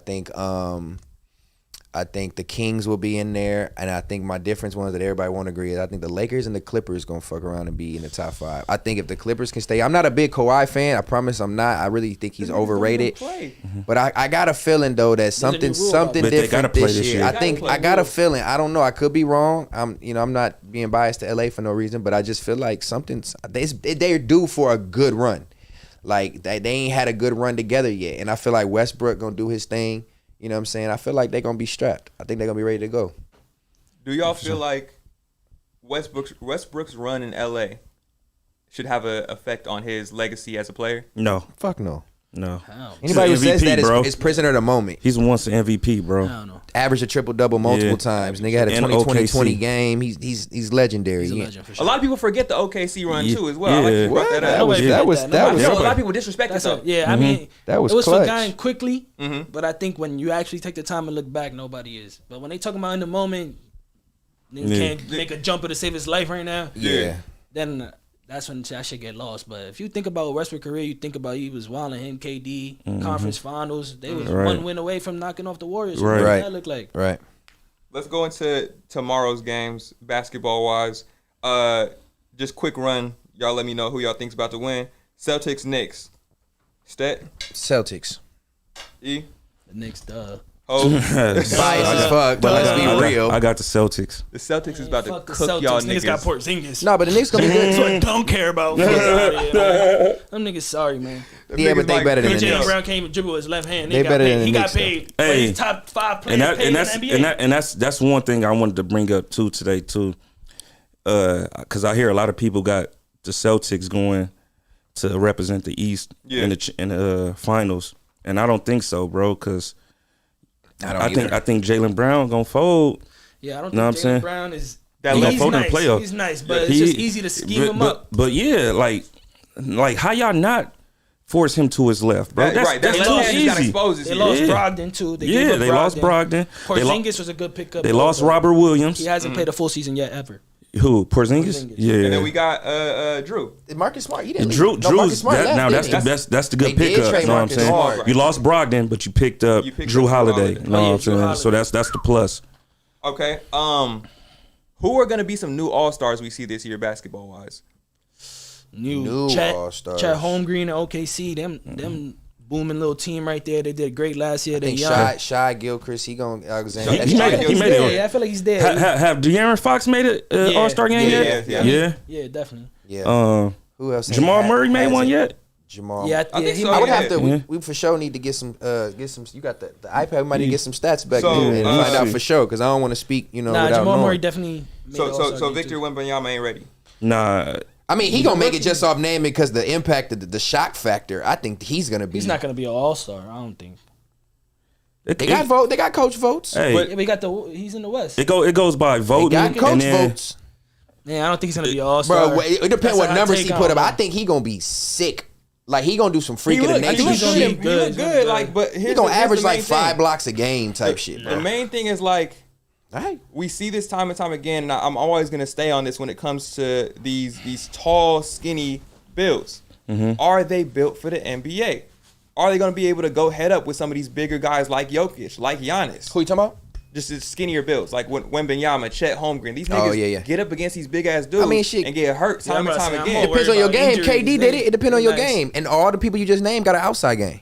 think the Kings will be in there, and I think my difference ones that everybody won't agree is I think the Lakers and the Clippers gonna fuck around and be in the top 5. I think if the Clippers can stay, I'm not a big Kawhi fan. I promise I'm not. I really think he's overrated. But I got a feeling though that something new rule about something it. But they different gotta play this this year. year. I think I got a feeling. I don't know. I could be wrong. I'm not being biased to LA for no reason, but I just feel like they're due for a good run. Like they ain't had a good run together yet, and I feel like Westbrook gonna do his thing. You know what I'm saying? I feel like they're gonna be strapped. I think they're gonna be ready to go. Do y'all feel like Westbrook's run in LA should have an effect on his legacy as a player? No, Fuck no. no. How? Anybody who He's says MVP, that bro. is prisoner of the moment. He's once an MVP, bro. I don't know. Average a triple double multiple Yeah. times. Nigga had a And 20-20-20 OKC. game. He's legendary. He's a Yeah. legend for A sure. lot of people forget the OKC run Yeah. too as well. I like Yeah. you brought What? that That up. was Nobody that forget was that. that I was know a Everybody- lot of people disrespect it That's though. I mean, That was it was clutch. forgotten quickly, Mhm. but I think when you actually take the time and look back, nobody is. But when they talking about in the moment, niggas Yeah. can't make a jumper to save his life right now. Yeah. Then that's when that shit get lost. But if you think about Westbrook career, you think about he was wilding him, KD, conference finals. They was Right. one win away from knocking off the Warriors. Right. What Right. that look like? Right. Let's go into tomorrow's games, basketball wise. Just quick run. Y'all let me know who y'all think's about to win. Celtics, Knicks. Stet, Celtics. E, The Knicks, Ho. Biased as fuck, but let's be real. I got the Celtics. The Celtics is about to fuck the cook Celtics. y'all Niggas got niggas. Porzingis. No, but the Knicks gonna be good That's what too. I don't care about. Fuck outta here, man. Them niggas sorry, man. Yeah, but they better than the Jalen Knicks. Brown can't even dribble with his left hand. They Got better paid. than the He got Knicks, though. paid. Hey. He's top 5 player And that, paid and in that's the NBA. and that's one thing I wanted to bring up too today too, because I hear a lot of people got the Celtics going to represent the East in the finals, and I don't think so, bro. Because I think Jalen Brown gonna fold. Yeah, I don't Know what I'm think saying? Jalen Brown is. That He gonna He's fold in nice. the playoff. He's nice, but it's He- just easy to scheme him up. But yeah, like how y'all not force him to his left, bro? That's That too left hand just got easy. exposed this They year. lost Yeah. Brogdon too. They gave Yeah, up they lost Brogdon. They, Porzingis was a good pickup. they though, lost but Robert Williams. He hasn't played a full season yet ever. Who? Porzingis? Porzingis. Yeah. And then we got Drew. Marcus Smart, he didn't Drew, leave. No, Marcus Drew's Smart left, now that's didn't the he? best. That's the They good did pickup. trade You know what I'm Marcus saying? Smart. Right. You lost Brogdon, but you picked up You picked Drew up Drew Holiday. Holiday. You know Oh, yeah, what I'm Drew saying? Holiday. So that's the plus. Okay. Who are gonna be some new All Stars we see this year, basketball wise? New Chet All-Stars. Holmgreen and OKC. Them booming little team right there. They did great last year. I They think young. Shy Gilchrist, he gonna Alexander. He that's made Shy it. He Gilchrist. made it. Yeah, I feel like he's there. Have De'Aaron Fox made an Yeah. All-Star game Yeah, yet? yeah. Yeah. Yeah, definitely. Yeah. Who else? Jamal Murray made one yet? Jamal. Yeah, I think he so, I would yeah. have to. Yeah. We for sure need to get some. You got the iPad. We might need to get some stats back So, there and find out for sure. Because I don't want to speak. Nah, without Jamal knowing. Murray definitely. Made So the All-Star game, Victor too. Wembanyama ain't ready. Nah. I mean, he gonna make it just off naming because the impact of the shock factor. I think he's gonna be. He's not gonna be an All-Star. I don't think. They got vote. They got coach votes. Hey, Yeah, we got he's in the West. it goes by They voting. got coach and then, votes. Man, I don't think he's gonna be an All-Star. Bro, it depends That's what a hot numbers take, he I put don't up. I know. think he gonna be sick. Like he gonna do some freak He of the look, I think nation he's gonna shit. be good. good. He look He's good. gonna be Like, but He here's gonna the- here's average the like main 5 thing. blocks a game type shit. The Bro. main thing is like Hey. we see this time and time again, and I'm always gonna stay on this when it comes to these tall, skinny builds. Are they built for the NBA? Are they gonna be able to go head up with some of these bigger guys like Jokic, like Giannis? Who you talking about? Just the skinnier builds, like Wembanyama, Chet Holmgren. These niggas yeah. get up against these big ass dudes I mean, shit. and get hurt Yeah, time I'm and about to time say, I'm again. more Depends on worried your about game. injuries KD did it. It depends on your Nice. game. And all the people you just named got an outside game.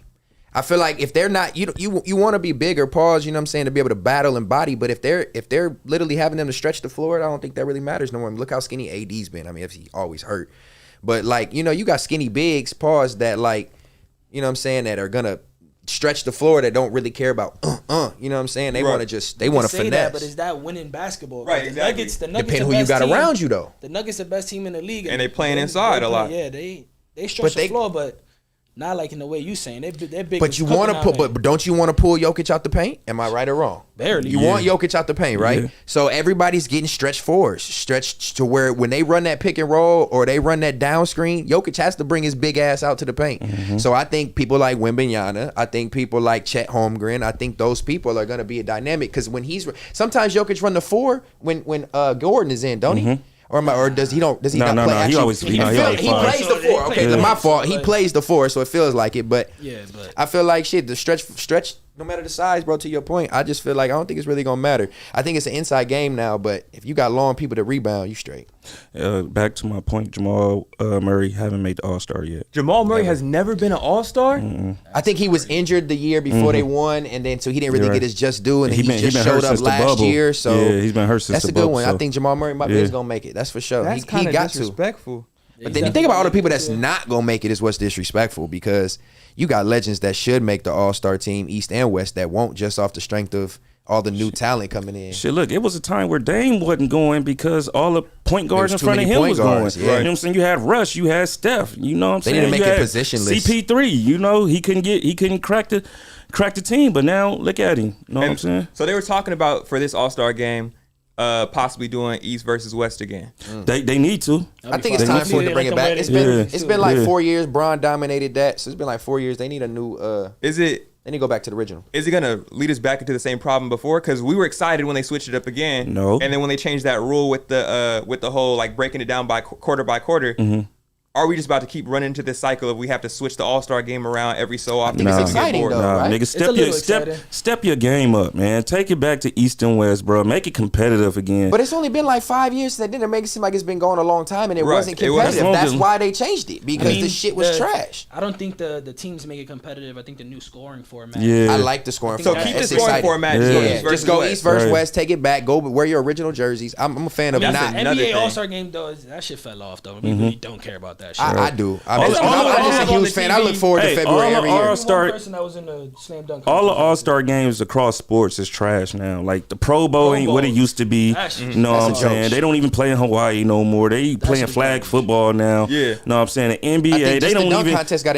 I feel like if they're not, you want to be bigger, pause, you know what I'm saying, to be able to battle and body. But if they're literally having them to stretch the floor, I don't think that really matters no more. I mean, look how skinny AD's been. I mean, he always hurt. But like, you got skinny bigs, pause, that like, you know what I'm saying, that are gonna stretch the floor, that don't really care about you know what I'm saying? They Right. want to they want to say finesse. that, but is that winning basketball? Right, The exactly. Nuggets Depend the who you best got team. around you though. The Nuggets the best team in the league, And they playing inside a lot. Yeah, they But stretch they- the floor, but Not like in the way you saying. They're big. But you want to put, but don't you want to pull Jokic out the paint? Am I right or wrong? Barely. You want Jokic out the paint, right? Yeah. So everybody's getting stretched fours, stretched to where when they run that pick and roll or they run that down screen, Jokic has to bring his big ass out to the paint. So I think people like Wembanyama, I think people like Chet Holmgren, I think those people are going to be a dynamic because when sometimes Jokic run the 4 when Gordon is in, don't he? Or does he not play? No, he always he plays plays the 4. Okay, my fault. He plays the 4, so it feels like it. But I feel like shit. The stretch. No matter the size, bro. To your point, I just feel like I don't think it's really gonna matter. I think it's an inside game now. But if you got long people to rebound, you straight. Back to my point, Jamal Murray haven't made the All-Star yet. Jamal Murray has never been an All-Star? I think he was injured the year before they won, and then so he didn't really get his just due, and he just showed up last year. So yeah, he's been hurt since that's the a good bubble, one. so. I think Jamal Murray is gonna make it. That's for sure. That's he kind of got disrespectful. But then you think about all the people that's not gonna make it is what's disrespectful because you got legends that should make the All-Star team, East and West, that won't just off the strength of all the new talent coming in. Shit, look, it was a time where Dame wasn't going because all the point guards in front of him was going. Yeah. You know what I'm saying? You had Rush, you had Steph. You know what I'm saying? They didn't make you it had positionless. CP3, you know, he couldn't crack the team, but now look at him. You know what I'm saying? So they were talking about for this All-Star game, possibly doing East versus West again. They need to. I think it's time for it to bring it back. It's been like 4 years. Bron dominated that, so it's been like 4 years. They need a new. They need to go back to the original. Is it gonna lead us back into the same problem before? Because we were excited when they switched it up again. No. And then when they changed that rule with the whole like breaking it down by quarter, are we just about to keep running into this cycle of we have to switch the All-Star game around every so often? It's exciting though, right? Nigga, step your game up, man. Take it back to East and West, bro. Make it competitive again. But it's only been like 5 years. That didn't make it seem like it's been going a long time, and it wasn't competitive. That's why they changed it because the shit was trash. I don't think the teams make it competitive. I think the new scoring format. Yeah, I like the scoring So format. keep the scoring format. Yeah, just go East versus West. Take it back. Go wear your original jerseys. I'm a fan of The not. NBA All-Star game though, that shit fell off though. We really don't care about that shit. I do. I'm just a huge fan. I look forward to February every year. All the All-Star games across sports is trash now. Like the Pro Bowl ain't what it used to be. You know what I'm saying? They don't even play in Hawaii no more. They playing flag football now. Yeah. You know what I'm saying? The NBA, they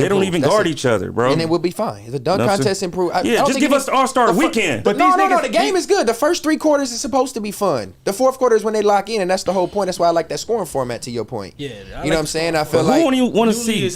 don't even guard each other, bro. And it would be fine. The dunk contest improved. Yeah, just give us the All-Star weekend. But no, the game is good. The first 3 quarters is supposed to be fun. The fourth quarter is when they lock in, and that's the whole point. That's why I like that scoring format. To your point. Yeah. You know what I'm saying? I feel like who do you want to see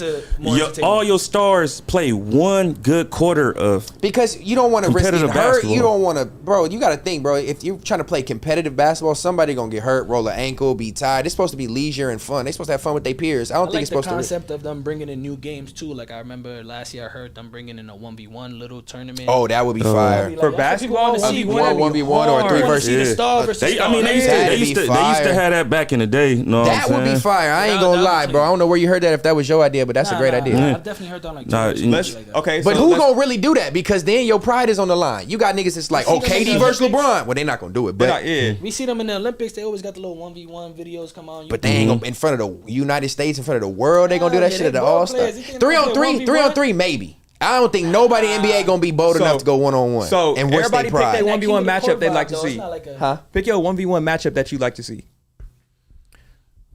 all your stars play one good quarter of because you don't want to risk getting hurt. Basketball. You don't want to, bro. You got to think, bro. If you're trying to play competitive basketball, somebody gonna get hurt, roll an ankle, be tired. It's supposed to be leisure and fun. They're supposed to have fun with their peers. I don't think it's supposed to. I like the concept of them bringing in new games too. Like I remember last year, I heard them bringing in a 1v1 little tournament. Oh, that would be fire for basketball. 1v1 or 3 versus. They used to have that back in the day. That would be fire. I ain't gonna lie, bro. I don't know where you heard that. If that was your idea, but that's a great idea. I've definitely heard that. But who gonna really do that? Because then your pride is on the line. You got niggas that's like, oh, KD versus LeBron. Well, they're not gonna do it. But we see them in the Olympics. They always got the little 1v1 videos come on. But they ain't gonna in front of the United States, in front of the world. They gonna do that shit at the All-Star. 3-on-3, maybe. I don't think nobody in NBA gonna be bold enough to go 1-on-1. So and everybody pick that 1v1 matchup they'd like to see. Huh? Pick your 1v1 matchup that you'd like to see.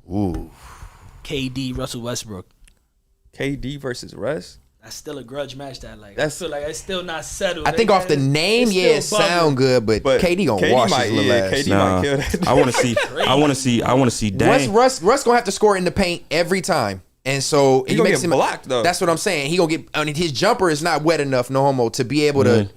Ooh. KD, Russell Westbrook. KD versus Russ? That's still a grudge match that I feel like it's still not settled. I think off the name, it sound good, but KD gonna wash his little ass. KD might kill that. I want to see Dame. Russ gonna have to score in the paint every time. And so he gonna get blocked though. That's what I'm saying. He gonna get. I mean, his jumper is not wet enough, no homo, to be able to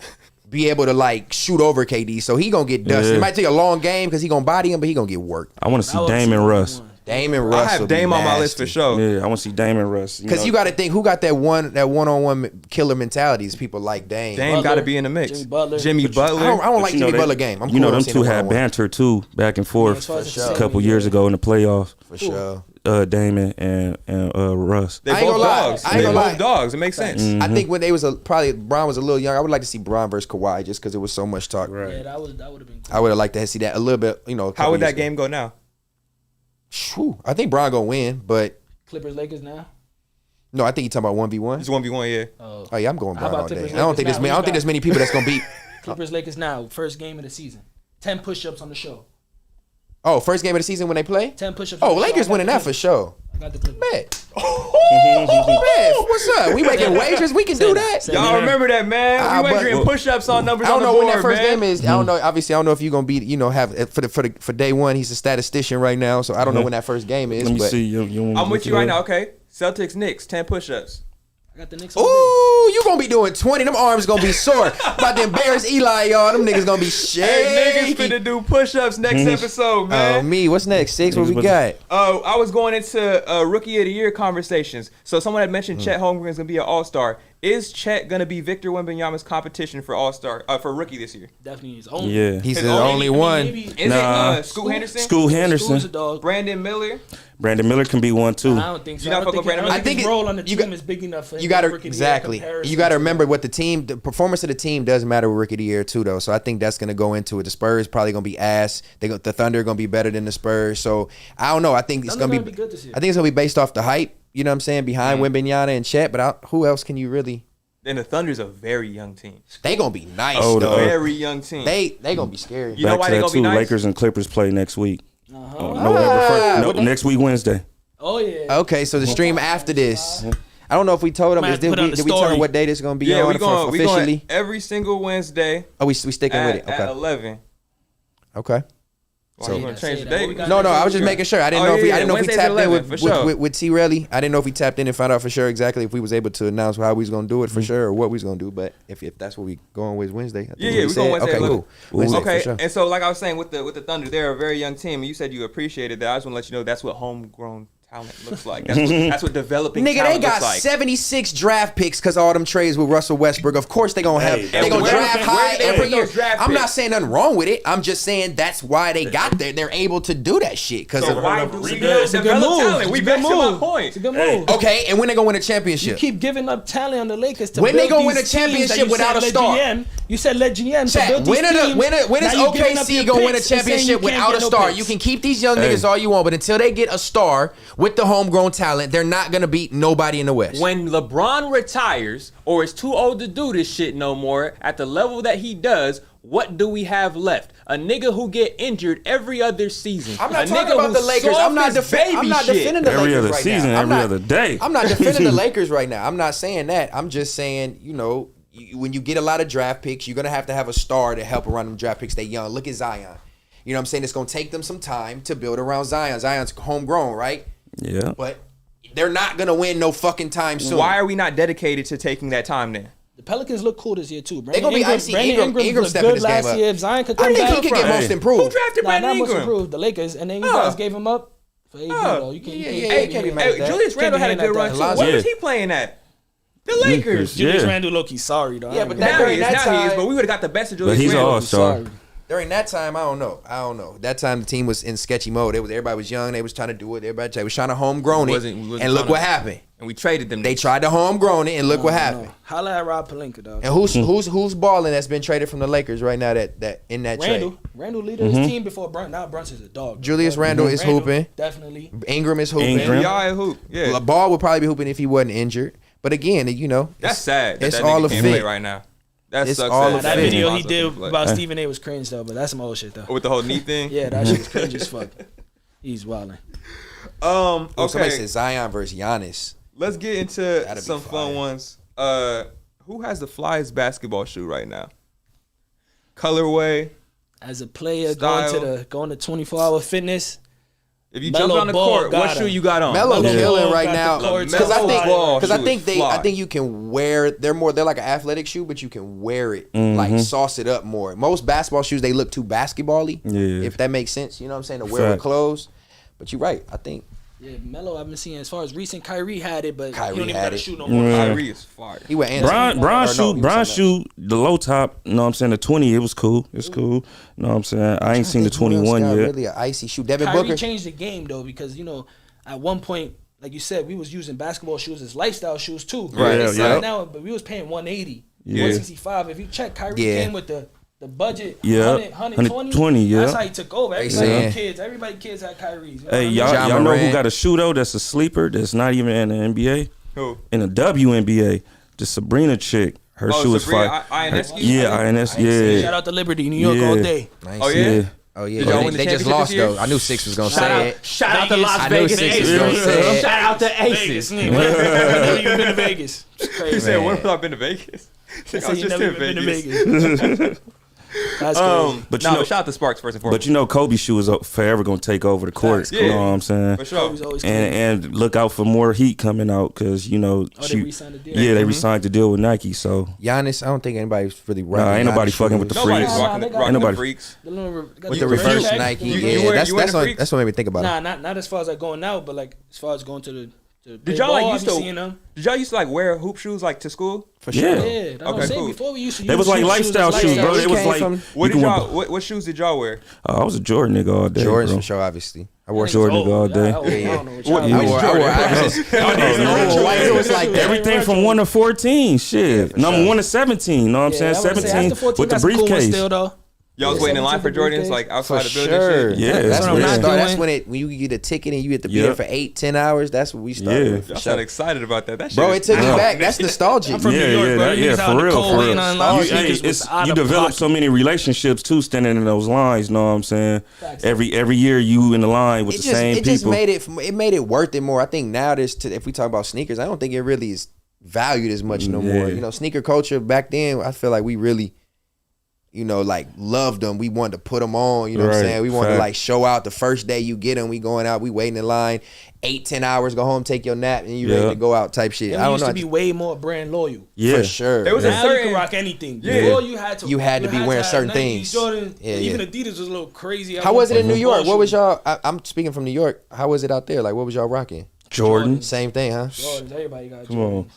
like shoot over KD. So he gonna get dusted. It might take a long game because he gonna body him, but he gonna get worked. I want to see Dame and Russ. Dame and Russ. I have Dame on my list for sure. Yeah, I want to see Dame and Russ. Because you got to think who got that one-on-one killer mentality is people like Dame. Dame got to be in the mix. Jimmy Butler. I don't like Jimmy Butler game. I'm them two had banter too back and forth a couple years ago in the playoffs. For sure. Dame and Russ. They both dogs. They both dogs. It makes sense. I think when they was probably Bron was a little young, I would like to see Bron versus Kawhi just because it was so much talk. Right. Yeah, that would have been cool. I would have liked to see that a little bit. How would that game go now? I think Bron gonna win, but Clippers Lakers now. No, I think you talking about 1v1. It's 1v1, yeah. Oh yeah, I'm going Bron all day. I don't think there's many people that's gonna beat Clippers Lakers now. First game of the season. 10 push-ups on the show. Oh, first game of the season when they play? 10 push-ups. Oh, Lakers winning that for sure. I got the Clippers. Bet. Bet. what's up? We making wagers. We can do that. Y'all remember that, man? We but- wagering push-ups on numbers I on don't the know board, when that first man. game is. I don't know. Obviously, I don't know if you're gonna be, have for day one. He's a statistician right now, so I don't know when that first game is. Let me but see. I'm with you right now. Okay, Celtics, Knicks, 10 push-ups. I got the Knicks. All Ooh, you gonna be doing 20. Them arms gonna be sore. About to embarrass Eli, y'all. Them niggas gonna be Hey, niggas shaky. finna do push-ups next episode, Oh, man. me. What's next? 6. What we got? I was going into Rookie of the Year conversations. So someone had mentioned Chet Holmgren's gonna be an All-Star. Is Chet gonna be Victor Wembanyama's competition for All-Star for Rookie this year? Definitely his only. Yeah. He's His the only- only one. Is Nah. it Scoot Henderson? Scoot Scoot's a Henderson. dog. Brandon Miller? Brandon Miller can be one too. I don't think so. You not I don't fuck with think, Brandon Miller? I think his it- role on the you team got- is big enough for him You to got be to Rookie of the Year exactly. comparison You got to to- remember what the performance of the team does matter with Rookie of the Year too, though. So I think that's going to go into it. The Spurs probably going to be ass. The Thunder going to be better than the Spurs. So I don't know. I think it's Thunder going to gonna be good this year. I think it's going to be based off the hype. You know what I'm saying? Behind Wembanyama and Chet, but who else can you really? And the Thunder's a very young team. They gonna be nice. Oh, though. Very young team. They gonna be scary. You know Back why to they that gonna be too. nice? Lakers and Clippers play next week. Uh-huh. November 1st. what Next week Wednesday. Oh yeah. Okay, so the stream after this. I don't know if we told them. Might have to Did put on we the tell them story. what date it's gonna be Yeah, on we going officially? every single Wednesday Oh, we sticking with it. at Okay. 11. Okay. Why So- you gonna change the Say that. What we date? got No, next I was week? just making sure. I didn't Oh, know if we, yeah, I didn't know if we Wednesdays tapped in 11, for sure. with T-Relly. I didn't know if we tapped in and found out for sure exactly if we was able to announce how we was gonna do it for sure or what we was gonna do. But if that's what we going with Wednesday, I think Yeah, what we going said. Wednesday Okay, at cool. 11. Wednesday Okay, for sure. and so like I was saying with the Thunder, they're a very young team. And you said you appreciated that. I just want to let you know that's what homegrown talent looks like. That's what developing Nigga, talent they got looks like. 76 draft picks because all them trades with Russell Westbrook. Of course they gonna have. Hey, They gonna where- draft where high did they every put year. those draft I'm not picks? saying nothing wrong with it. I'm just saying that's why they got there. They're able to do that shit because So of. why do we It's a good develop move. talent? It's We a back good to my move. point. It's a good Hey. move. Okay, and when they gonna win a You championship? keep giving up talent on the Lakers to When build they gonna win these a championship teams that you without said a let star? GM. You said let GM to Chat, build these when is teams. Now you giving up OKC your gonna win a picks and saying you championship can't without get a no star? picks. You can keep these young niggas all you want, but until they get a star with the homegrown talent, they're not gonna beat nobody in the West. When LeBron retires or is too old to do this shit no more at the level that he does, what do we have left? A nigga who get injured every other season. I'm not a talking nigga about who's the Lakers. soft I'm not, as defending shit. the Every Lakers other right season, now. every other day. I'm not defending the Lakers right now. I'm not saying that. I'm just saying, when you get a lot of draft picks, you're gonna have to have a star to help around them draft picks. They young. Look at Zion. You know what I'm saying? It's gonna take them some time to build around Zion. Zion's homegrown, right? Yeah. But they're not gonna win no fucking time soon. Why are we not dedicated to taking that time then? The Pelicans look cool this year too. They gonna be icy. Brandon Ingram looked stepping good this game last up. year. If Zion could I come think back, he could get Hey. most Who improved. drafted nah, Brandon not most Ingram? improved. The Lakers, and then you Huh. guys gave him up for AD. though. You can't, Yeah, you yeah, can't, you can't be mad Hey, at that. Julius Randle had a good run too. Lonzo. Where was Yeah. he playing at? The Lakers. Julius Yeah. Randle low key sorry though. Yeah, but Now during he is. that Now he is. time- But we would have got the best of But Julius he's an Randle. all-star. During that time, I don't know. That time the team was in sketchy mode. Everybody was young. They was trying to do it. Everybody was trying to homegrown it. We wasn't And look trying what to- happened. And we traded them. They tried to homegrown it, and look what happened. Holla at Rob Pelinka dog. And who's balling that's been traded from the Lakers right now that in that Randall, trade? Randall leading his team before Brunson. Now Brunson's a dog. Julius Randle is hooping. Definitely. Ingram is hooping. Ingram. Y'all at hoop. Yeah. Ball would probably be hooping if he wasn't injured. But again, That's sad. It's that all nigga a can't fit. play right now. That It's sucks. all that a That fit. video he Lonzo did can't play. about Stephen A was cringe though, but that's some old shit though. With the whole knee thing. Yeah, that shit was cringe as fuck. He's wilding. Somebody Okay. said Zion versus Giannis. Let's get into That'd be some fun fire. ones. Who has the flyest basketball shoe right now? Colorway. As a player Style. going to 24-hour fitness, If you Melo jump on the Ball court, what got shoe him. you got on? Melo Melo killing Ball right got now the court because I Melo think Ball because I shoe think is they fly. I think you can wear they're like an athletic shoe, but you can wear it like sauce it up more. Most basketball shoes they look too basketball-y, Yeah. if that makes sense. You know what I'm saying? To wear with Fact. clothes. But you're right. I think yeah, Melo I've been seeing as far as recent Kyrie had it, but Kyrie he don't even had got to it. shoot no more. Yeah. Kyrie is fire. he went Brian shoe, the low top, you know what I'm saying? The 20, it was cool. It's cool. You know what I'm saying? I ain't seen the 21 yet. Really an icy shoe. Devin Kyrie Booker. changed the game though because at one point, like you said, we was using basketball shoes as lifestyle shoes too. Right, It's yeah. like now, but we was paying 180, Yeah. 165. If you check, Kyrie Yeah. came with the budget, Yeah. 120. 120, yeah. That's how he took over. saying. Everybody kids had Kyrie's. Hey, y'all Ja know Morant. who got a shoe though that's a sleeper that's not even in the NBA? Who? In the WNBA. The Sabrina chick. Her shoe is Sabrina fire. INS? Yeah, INS, yeah. Shout out to Liberty, New York Yeah. all day. Nice. Oh, yeah? Yeah. Oh yeah, Did y'all win the they just championship lost this year? though. I knew Six was gonna say it. Shout out to Las I knew Vegas. Six was Aces. gonna say it. Shout out to Vegas, Aces. nigga. I've never even been to Vegas. It's He crazy. said, Man. "When have I been to Vegas?" I Say was you just never in even been to Vegas. Vegas. That's crazy. But But you know- shout out to Sparks first and foremost. But you know, Kobe's shoe is forever gonna take over the court. Facts. You know what I'm saying? for sure. Kobe's always And look out for more heat coming out because you know, they re-signed the deal. yeah, they re-signed the deal with Nike. So Giannis, I don't think anybody's really rocking. Nah, ain't nobody Giannis fucking with the shoes. Nobody's freaks. rocking, Nah, they got- rocking Ain't the nobody- freaks. With the reverse Nike. You Yeah, wear- that's you wear the what freaks? that's what made me think about it. Not as far as like going out, but like as far as going to the Did y'all like ball, used I be to? seeing them. Did y'all used to like wear hoop shoes like to school? For Yeah. sure. Yeah, that's what Okay, I'm saying. cool. Before we used to they use was like shoes lifestyle as shoes, bro. lifestyle. It was Came like from- What you did can y'all? wear- What shoes did y'all wear? I was a Jordan nigga all day, Jordans bro. for sure, obviously. I wore Jordan old. nigga all day. I don't know what y'all What- I like. wore Iverson. It was like that. Everything from 1 to 14, shit. Number 1 to 17. You know what I'm saying? I was gonna say, 17 after 14, with the got some cool ones briefcase. still though. Y'all was Yeah, waiting in line for 17 Jordans briefcase. like For outside the building. sure. and shit? Yeah, that's that's when what it I'm started. doing. That's when you get a ticket and you get to be Yeah. there for 8-10 hours. That's what we started. Yeah. with, for Y'all sure. sound excited about that. That shit Bro, is- it took me back. That's nostalgic. I'm from New York, bro. Niggas out in for the real, cold for waiting real. on line. You, Niggas hey, was it's, out you of develop pocket. so many relationships too, standing in those lines. Know what I'm saying? Facts. Every year you in the line with the same it just people. made it worth it more. I think now if we talk about sneakers, I don't think it really is valued as much no more. Yeah. You know, sneaker culture back then, I feel like we really, you know, like loved them. We wanted to put them on. You know what I'm Right. saying? We wanted to Fact. like show out the first day you get them. We going out. We waiting in line 8-10 hours. Go home, take your nap, and you ready Yeah. to go out type shit. And I we don't used know. to be way more brand loyal. Yeah, For sure. There was a Now you certain- can rock anything. Yeah. Before you had to You had to be wearing have certain Nikes, things. Jordan, Yeah, even yeah. Adidas was a little crazy. How was it in New Ball York? What was shoes. y'all? I'm speaking from New York. How was it out there? Like, what was y'all rocking? Jordan. Same thing, huh? Jordans, everybody got Come on. Jordans.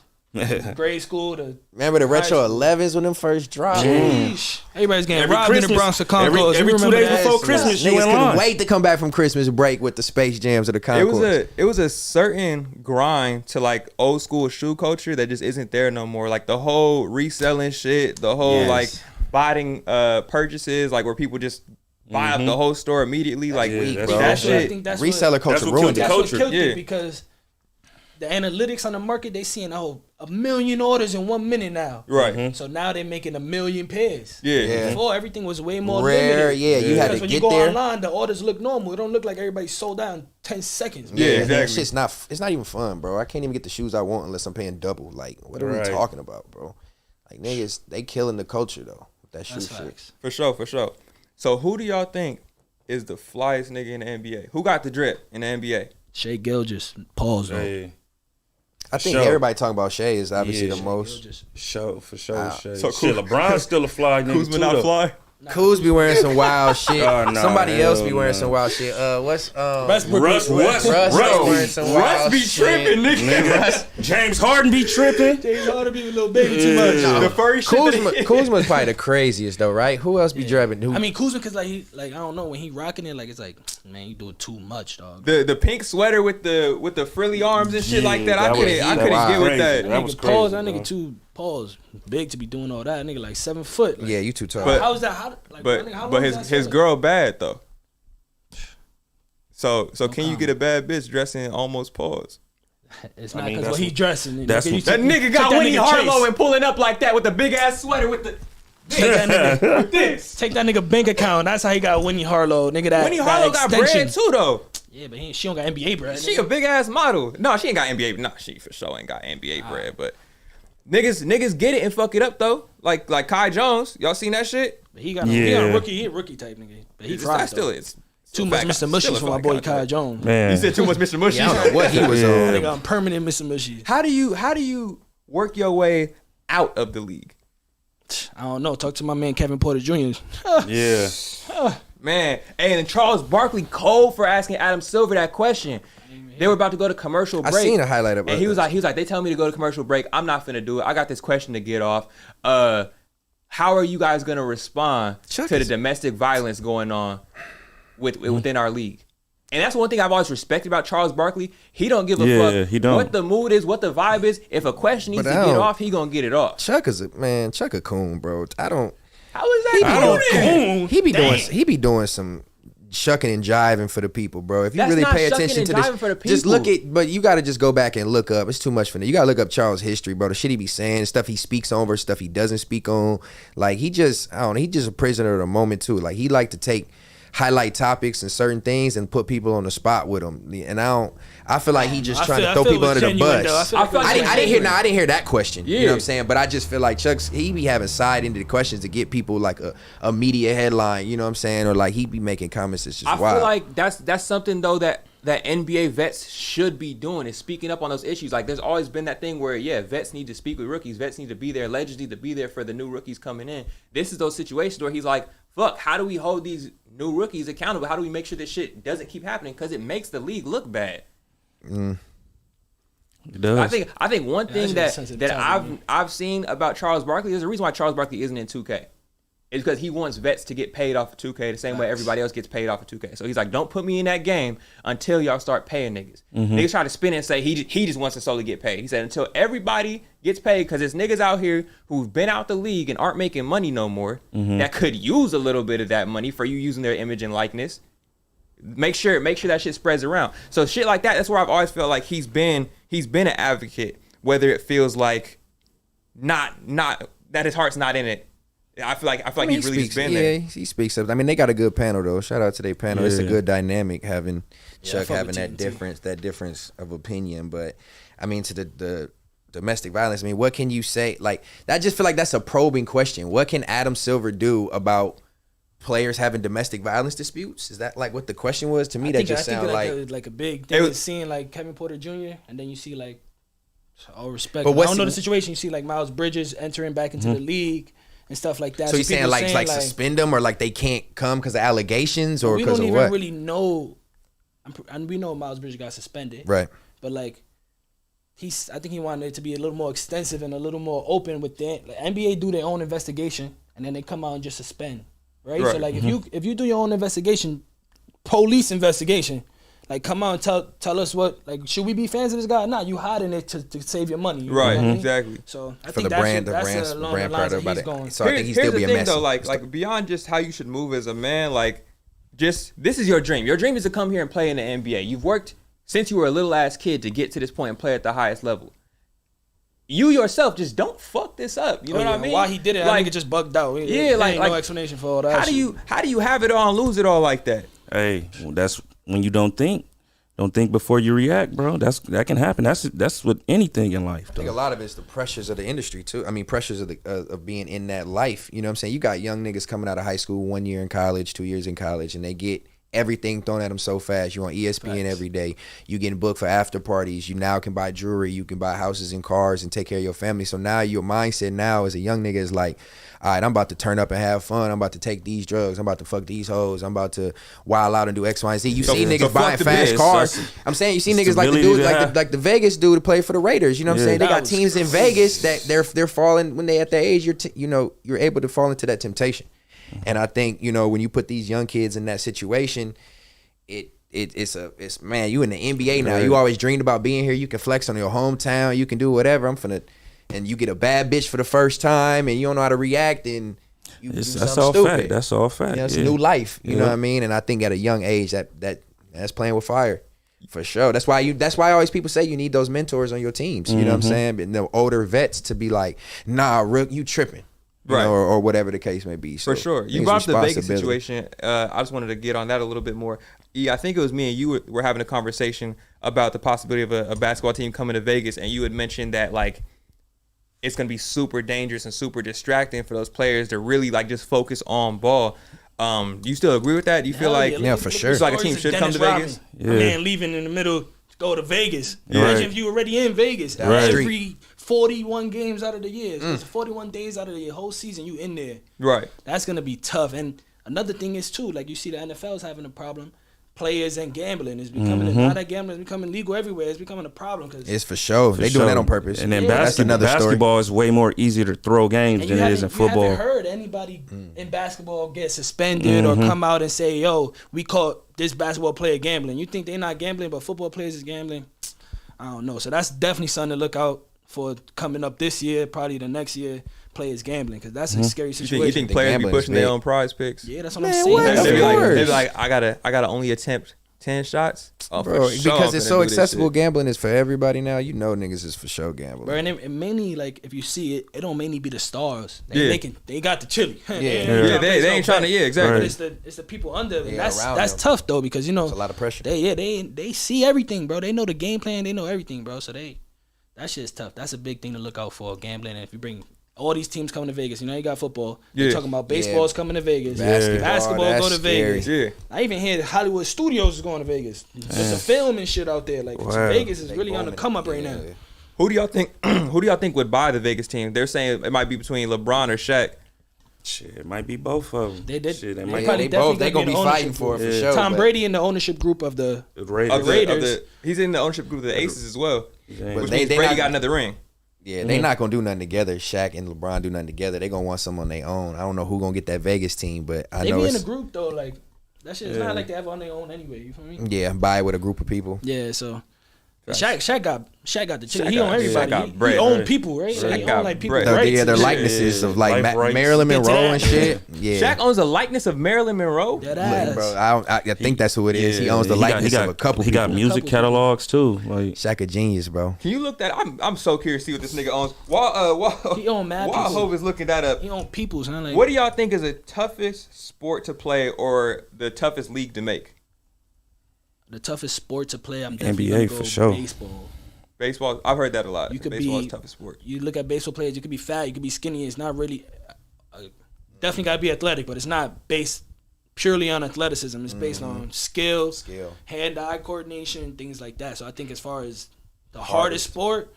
Grade school to Remember the retro High school. 11s when them first dropped? Sheesh. Everybody's getting Every robbed in the Christmas- Bronx of every- Concourse. every You 2 remember days that? before Christmas, you Niggas in couldn't line. wait to come back from Christmas break with the Space Jams of the It Concourse. was a certain grind to like old school shoe culture that just isn't there no more. Like the whole reselling shit, the whole Yes. like buying purchases, like where people just buy up the whole store immediately. Like weak, that bro. I shit. think that's Reseller what, culture what ruined killed it. that's culture. what killed Yeah. it because the analytics on the market, they seeing a million orders in 1 minute now. Right. So now they're making 1 million pairs. Yeah. Yeah. Before everything was way more Rare, limited. yeah, you had Because to when get you go there. online, the orders look normal. It don't look like everybody sold out in 10 seconds. Yeah, that exactly. shit's not. It's not even fun, bro. I can't even get the shoes I want unless I'm paying double. Like, what are Right. we talking about, bro? Like, niggas, they killing the culture though with that shoe That's shit. facts. For sure, for sure. So who do y'all think is the flyest nigga in the NBA? Who got the drip in the NBA? Shea Gilgeous, pause though. Hey, I think Sure. everybody talking about Shea is obviously Yeah. the most. Gilgeous. for sure. Wow. Shit. So Shit, Kuz- LeBron's still a fly nigga Kuzma too, not though. fly? Kuz be wearing some wild shit. Oh, nah, Somebody else hell be wearing nah. some wild shit. What's Westbrook Russ, be- Russ, Russ Russ, wearing some Russ wild be shit. tripping, nigga. James Harden be tripping. James Harden be a little baby too much. Yeah. The first shit that Kuzma's probably the craziest though, right? Who else be driving? Who, I mean, Kuzma, cause like I don't know when he rocking it, like it's like, man, you doing too much, dog. the pink sweater with the frilly arms and shit Yeah, like that. that I couldn't was- I couldn't wow. get with Crazy. that. That That was nigga pause, crazy, that bro. nigga too pause, big to be doing all that. That nigga like 7 foot. Like, yeah, you too tall. But- how's that? How, like, my nigga, how But long is that his sweater? girl bad though. So can you get a bad bitch dressing almost pause? It's I not mean, because that's what he what- dressing. that's You what- take- That nigga take got that Winnie nigga Harlow Chase. and pulling up like that with the big ass sweater with the Take that nigga. this. Take that nigga bank account. That's how he got Winnie Harlow. Nigga, that Winnie Harlow that got extension. bread too though. Yeah, but she don't got NBA bread. She nigga. a big ass model. No, she ain't got NBA. No, she for sure ain't got NBA bread. But niggas get it and fuck it up though. Like Kai Jones. Y'all seen that shit? But he got he a Yeah. rookie. He a rookie type nigga. But he It's tried still though. it's Too much Mr. Mushy for my boy Kai Jones. Man, You said too much Mr. Mushy. Yeah, I don't know what he was Yeah. on. Nigga, I'm permanent Mr. Mushy. How do you work your way out of the league? I don't know. Talk to my man Kevin Porter Jr. yeah. Man, hey, and Charles Barkley cold for asking Adam Silver that question. They were about to go to commercial I break. seen a highlight of And he was like, they tell me to go to commercial break. I'm not finna do it. I got this question to get off. How are you guys gonna respond Chuck to the is- domestic violence going on within our league? And that's one thing I've always respected about Charles Barkley. He don't give a Yeah, fuck he don't. what the mood is, what the vibe is. If a question needs But to I get don't- off, he gonna get it off. Chuck is a coon, bro. I don't. How is that? I don't. cool? He be doing some shucking and jiving for the people, bro. If you That's really not pay shucking attention and to this, jiving for the just look people. at. But you got to just go back and look up. It's too much for me. You got to look up Charles' history, bro. The shit he be saying, stuff he speaks on versus stuff he doesn't speak on. Like he just, I don't know. He just a prisoner of the moment too. Like he like to take highlight topics and certain things and put people on the spot with them. And I feel like he just trying to throw people under the bus. I didn't hear that question. You know what I'm saying? But I just feel like Chuck's, he be having side into the questions to get people like a media headline, you know what I'm saying? Or like he be making comments that's just wild. I feel like that's something though that NBA vets should be doing, is speaking up on those issues. Like there's always been that thing where vets need to speak with rookies, vets need to be there, legends need to be there for the new rookies coming in. This is those situations where he's like, fuck, how do we hold these new rookies accountable? How do we make sure this shit doesn't keep happening? Because it makes the league look bad. It does. I think one thing that I've seen about Charles Barkley, there's a reason why Charles Barkley isn't in 2K. It's because he wants vets to get paid off of 2K the same way everybody else gets paid off of 2K. So he's like, don't put me in that game until y'all start paying niggas. Niggas try to spin it and say he just wants to solely get paid. He said until everybody gets paid, because there's niggas out here who've been out the league and aren't making money no more that could use a little bit of that money for you using their image and likeness. Make sure that shit spreads around. So shit like that, that's where I've always felt like he's been an advocate, whether it feels like not that his heart's not in it. I feel like he's really just been there. He speaks up. I mean, they got a good panel though. Shout out to their panel. It's a good dynamic having Chuck having that difference of opinion. But I mean, to the domestic violence, I mean, what can you say? Like, I just feel like that's a probing question. What can Adam Silver do about players having domestic violence disputes? Is that like what the question was? To me, that just sounds like a big thing. Is seeing like Kevin Porter Jr. and then you see like, all respect. But I don't know the situation. You see like Miles Bridges entering back into the league and stuff like that. So you're saying like suspend them, or like they can't come because of allegations, or because of what? We don't even really know. And we know Miles Bridges got suspended, right? But like, I think he wanted it to be a little more extensive and a little more open with the NBA do their own investigation and then they come out and just suspend, right? So like if you do your own investigation, police investigation, like come out and tell us what, like, should we be fans of this guy or not? You hiding it to save your money, right? Exactly. So I for think the brand part about it. Going. So I think he's still be a mess. Though, like beyond just how you should move as a man, like just this is your dream. Your dream is to come here and play in the NBA. You've worked since you were a little ass kid to get to this point and play at the highest level. You yourself just don't fuck this up. You know what I mean? Why he did it, I think it just bugged out. Yeah, like no explanation for all that. How do you have it all and lose it all like that? Hey, well, that's when you don't think. Don't think before you react, bro. That can happen. That's with anything in life. I think a lot of it's the pressures of the industry too. I mean, pressures of being in that life. You know what I'm saying? You got young niggas coming out of high school, 1 year in college, 2 years in college, and they get everything thrown at them so fast. You're on ESPN every day. You getting booked for after parties. You now can buy jewelry. You can buy houses and cars and take care of your family. So now your mindset now as a young nigga is like, all right, I'm about to turn up and have fun. I'm about to take these drugs. I'm about to fuck these hoes. I'm about to wild out and do X, Y, and Z. You see niggas buying fast cars. I'm saying you see niggas like the dude, like the Vegas dude to play for the Raiders. You know what I'm saying? They got teams in Vegas that they're falling when they at their age. You're able to fall into that temptation. And I think, when you put these young kids in that situation, it's man, you in the NBA now. You always dreamed about being here. You can flex on your hometown. You can do whatever. And you get a bad bitch for the first time, and you don't know how to react, and you do something stupid. That's all fact. It's a new life. You know what I mean? And I think at a young age that's playing with fire. For sure. That's why always people say you need those mentors on your teams. You know what I'm saying? But the older vets to be like, nah, Rook, you tripping. Right. Or whatever the case may be. So for sure. You brought up the Vegas situation. I just wanted to get on that a little bit more. I think it was me and you were having a conversation about the possibility of a basketball team coming to Vegas, and you had mentioned that like it's going to be super dangerous and super distracting for those players to really like just focus on ball. Do you still agree with that? Do you feel like for sure, it's like a team should come to Vegas? Yeah. A man leaving in the middle, go to Vegas. Imagine if you were already in Vegas. Every 41 games out of the year, 41 days out of the whole season, you in there. Right. That's gonna be tough. And another thing is too, like you see, the NFL is having a problem. Players and gambling is becoming now that gambling is becoming legal everywhere. It's becoming a problem because it's for sure. They doing that on purpose. And then basketball is way more easier to throw games than it is in football. You haven't heard anybody in basketball get suspended or come out and say, "Yo, we caught this basketball player gambling." You think they're not gambling, but football players is gambling? I don't know. So that's definitely something to look out for coming up this year, probably the next year. Players gambling, because that's a scary situation. You think players be pushing their own prize picks? Yeah, that's what I'm saying. They're like, I gotta only attempt 10 shots. Oh, Bro, for sure because I'm it's finna so do this accessible. shit. Gambling is for everybody now. You know, niggas is for sure gambling. Bro, and it mainly like if you see it, it don't mainly be the stars. Yeah. They got the chili. Yeah, they ain't trying to. Yeah, exactly. But it's the people under. And Yeah, around that's them. tough though because you know It's a lot of pressure. they see everything, bro. They know the game plan. They know everything, bro. So that shit's tough. That's a big thing to look out for gambling. And if you bring all these teams coming to Vegas, you know you got football. Yeah. You're talking about baseball's coming to Vegas. Basketball, Basketball go to that's scary. Vegas. Yeah. I even hear Hollywood Studios is going to Vegas. Just a film and shit out there. Like Wow. Vegas is They really on the booming. come up right Yeah. now. Who do y'all think? Who do y'all think would buy the Vegas team? They're saying it might be between LeBron or Shaq. Shit, it might be both of them. They did. Shit, they They might probably They both. They definitely gonna be gonna be fighting in the for it for ownership sure. Tom but- Brady in the ownership group of the The Raiders. Of the, Raiders. he's in the ownership group of the Aces as well. Yeah. Which They- means they Brady not- got another ring. Yeah, they not gonna do nothing together. Shaq and LeBron do nothing together. They gonna want some on their own. I don't know who gonna get that Vegas team, but I They know be in it's a group though, like that shit is Yeah. not like they have on their own anyway. You feel me? yeah, buy it with a group of people. Yeah, so Shaq got the chili. Shaq He got- own everybody. Shaq got He bread, own right. people, right? Shaq Like, he got own like people bread. rights. Yeah, their and shit. likenesses of Yeah, like life rights. Marilyn Get to Monroe that. and shit. Yeah, Shaq owns a likeness of Marilyn Monroe. That Look, ass. bro. I think that's who it is. He owns the he got- likeness he got, of a couple. He got people. music Couple catalogs too. Like Shaq a genius, bro. Can you look that? I'm so curious to see what this nigga owns. While He own mad while people. Hov is looking that up, He own people's. Huh? Like, what do y'all think is the toughest sport to play or the toughest league to make? the toughest sport to play? I'm definitely NBA gonna go for sure. baseball. Baseball. I've heard that a lot. You could Baseball be is the toughest sport. You look at baseball players. You could be fat. You could be skinny. It's not really. Definitely gotta be athletic, but it's not based purely on athleticism. It's based on skill, hand-eye coordination, things like that. So I think as far as the hardest sport,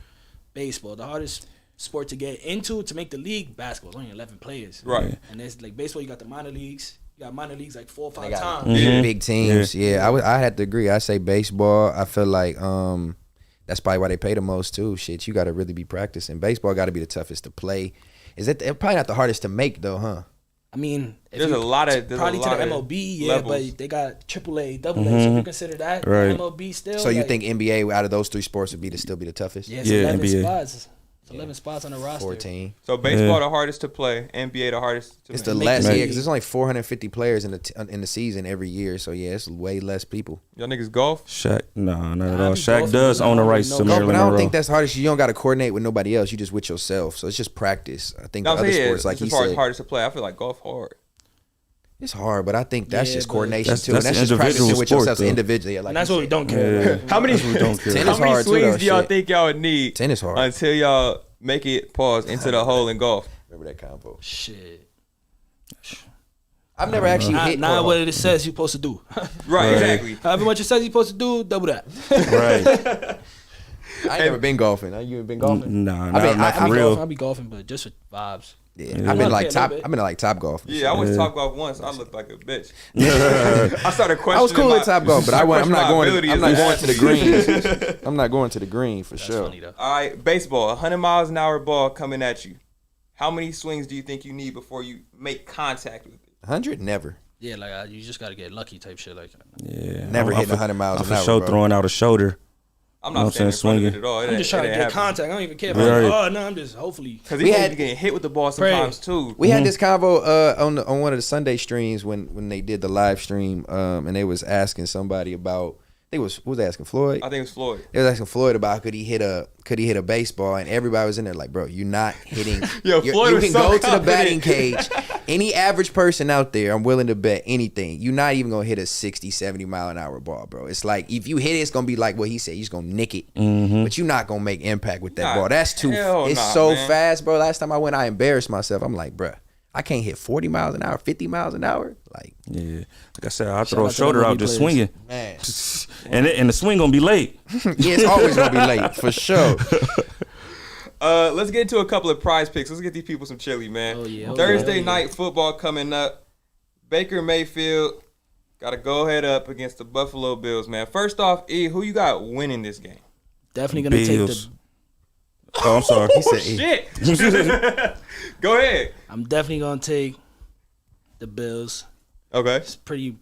baseball. The hardest sport to get into to make the league, basketball. It's only 11 players. Right. And there's like baseball. You got the minor leagues. You got minor leagues like 4 or 5 They got times. big teams. Yeah, I had to agree. I say baseball. I feel like that's probably why they pay the most too. Shit, you got to really be practicing. Baseball got to be the toughest to play. Is it probably not the hardest to make though, huh? I mean, if There's you- a lot of probably to the MLB, yeah, levels. but they got AAA, AA. So if you consider that Right. MLB still. So you like, think NBA out of those three sports would still be the toughest? Yeah, it's Yeah, 11 NBA. spots. It's 11 spots on the roster. 14. So baseball Yeah. the hardest to play, NBA the hardest to It's make. the make less, the yeah, league. because there's only 450 players in the season every year. So yeah, it's way less people. Y'all niggas golf? Shaq, nah, not at Nah, I all. be Shaq golfing, does but I own the don't rights really to know. No, Marilyn but I don't Monroe. think that's hardest. You don't got to coordinate with nobody else. You just with yourself. So it's just practice. I think No, the I'm other saying sports, like as he far as said, hardest to play, I feel like golf hard. it's hard. But I think that's Yeah, just but- coordination That's- too. And that's that's an just practicing individual with sport, yourself though. individually. Yeah, like And that's you what we said. don't care Yeah. about. How many That's what we don't care. Tennis how many hard too, swings though, do y'all shit. think y'all would need Tennis hard. until y'all make it pause into the hole in golf? Remember that combo? Shit. I've never actually hit. Not what it says you're supposed to do. Right, exactly. However much it says you're supposed to do, double that. Right. I ain't never been golfing. You ain't been golfing? Nah, been- not I for be real. I'll be golfing, but just for vibes. Yeah, I've been like Okay, a top. little bit. I've been like top golf. Yeah, I went to Top Golf once. I looked like a bitch. Yeah. I started questioning. I was cool my, at top golf, but I'm not going. ability I'm as not an going to the athlete. green. I'm not going to the green for That's sure. funny though. All right, baseball, 100 miles an hour ball coming at you. How many swings do you think you need before you make contact with it? 100, never. Yeah, like you just gotta get lucky type shit like that. Yeah. Never I'm hitting for- 100 miles I'm an for hour, sure bro. throwing out a shoulder. I'm You know not what I'm saying in front of it saying, at all. I'm just trying to get contact. I don't even care about Right. oh no, I'm just hopefully. Because We he had- had getting hit with the ball sometimes too. We had this convo on one of the Sunday streams when they did the live stream, and they was asking somebody about. I think it was who was they asking Floyd. I think it was Floyd. They was asking Floyd about could he hit a baseball, and everybody was in there like, bro, you're not hitting. Yo, Floyd you was can so go to the confident. batting cage. Any average person out there, I'm willing to bet anything. You're not even gonna hit a 60, 70 mile an hour ball, bro. It's like if you hit it, it's gonna be like what he said. You're just gonna nick it, but you're not gonna make impact with that Nah, ball. That's too. hell It's nah, so man. fast, bro. Last time I went, I embarrassed myself. I'm like, bro, I can't hit 40 miles an hour, 50 miles an hour. Like, Yeah. Like I said, I Shout throw out a to shoulder the out just players. swinging. man, And the swing gonna be late. yeah, it's always gonna be late for sure. Let's get into a couple of prize picks. Let's get these people some chili, man. Oh, yeah. Thursday Oh, yeah. night football coming up. Baker Mayfield got to go head up against the Buffalo Bills, man. First off, E, who you got winning this game? Definitely gonna Bills. take Oh, I'm sorry. He said, Shit. Go ahead. I'm definitely gonna take the Bills. Okay. It's pretty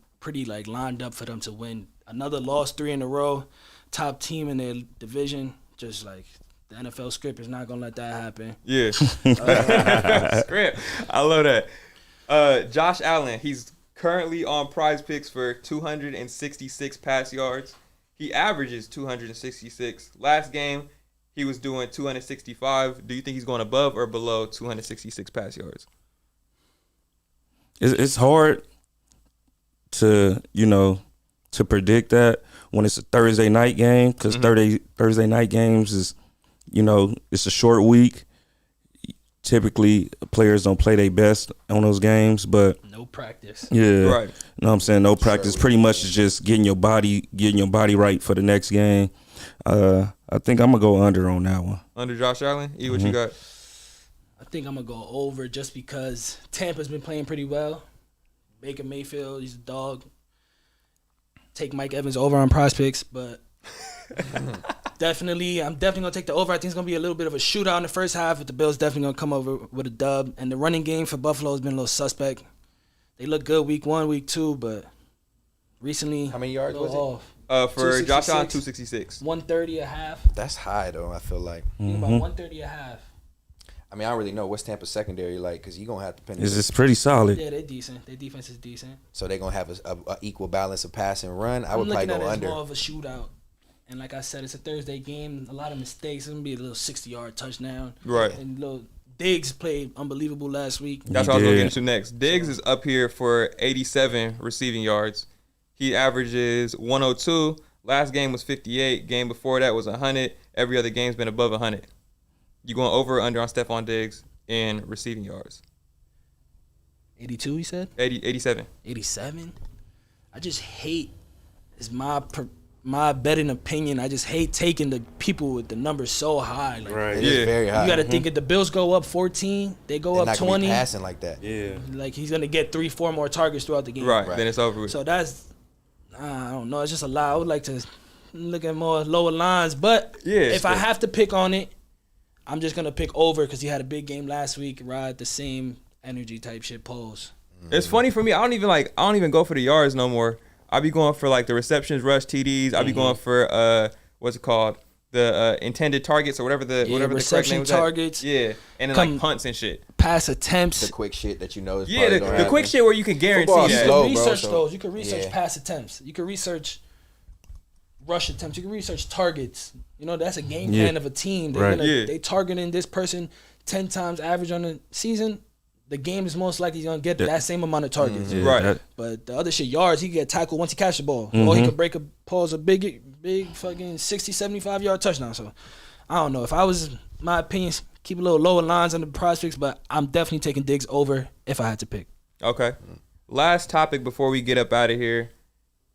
like lined up for them to win. Another loss, 3 in a row. Top team in their division. Just like the NFL script is not gonna let that happen. Yeah. Script. I love that. Josh Allen, he's currently on Prize Picks for 266 pass yards. He averages 266. Last game, he was doing 265. Do you think he's going above or below 266 pass yards? It's hard to to predict that when it's a Thursday night game, because Thursday night games is it's a short week. Typically, players don't play their best on those games, but no practice. Yeah, right. You know what I'm saying? No practice. Pretty much is just getting your body right for the next game. I think I'm gonna go under on that one. Under Josh Allen? E, what you got? I think I'm gonna go over just because Tampa's been playing pretty well. Baker Mayfield, he's a dog. Take Mike Evans over on Prize Picks, but I'm definitely gonna take the over. I think it's gonna be a little bit of a shootout in the first half, but the Bills definitely gonna come over with a dub. And the running game for Buffalo has been a little suspect. They look good week 1, week 2, but recently, how many yards was it? Off. For Josh Allen, 266. 130 a half. That's high though. I feel like. I think about 130 a half. I mean, I don't really know what's Tampa's secondary like, because you're gonna have to penetrate. It's pretty solid. Yeah, they're decent. Their defense is decent. So they're gonna have a equal balance of pass and run. I would probably go I'm looking at it under. as more of a shootout. And like I said, it's a Thursday game. A lot of mistakes. It's going to be a little 60-yard touchdown. Right. And little Diggs played unbelievable last week. That's what I was going to get into next. Diggs is up here for 87 receiving yards. He averages 102. Last game was 58. Game before that was 100. Every other game's been above 100. You going over or under on Stephon Diggs in receiving yards? 82, you said? 87. 87? I just hate, is my betting opinion, I just hate taking the people with the numbers so high. Like, Right. It is very high. you got to think if the Bills go up 14, they go They're up not gonna 20. be passing like that. Yeah. Like he's going to get 3-4 more targets throughout the game. Right. Then it's over with. So that's, I don't know. It's just a lot. I would like to look at more lower lines. But Yeah, if I have to pick on it, I'm just going to pick over because he had a big game last week. Ride the same energy type shit pose. It's funny for me. I don't even go for the yards no more. I be going for like the receptions, rush, TDs. I be going for what's it called? The intended targets or whatever the correct name was. Targets. Yeah, and then like punts and shit. Pass attempts. The quick shit that you know is Yeah, the quick shit where you can guarantee Football's that. slow. You can bro, research so- those. You can research yeah. pass attempts. You can research rush attempts. You can research targets. You know, that's a game plan of a team. They're Right. they targeting this person 10 times average on the season. The game is most likely going to get that same amount of targets. Yeah, Right. that- But the other shit, yards, he can get tackled once he catch the ball. Or he could break a big fucking 60, 75-yard touchdown. So, I don't know. If I was, my opinion, keep a little lower lines on the prospects, but I'm definitely taking Diggs over if I had to pick. Okay. Last topic before we get up out of here.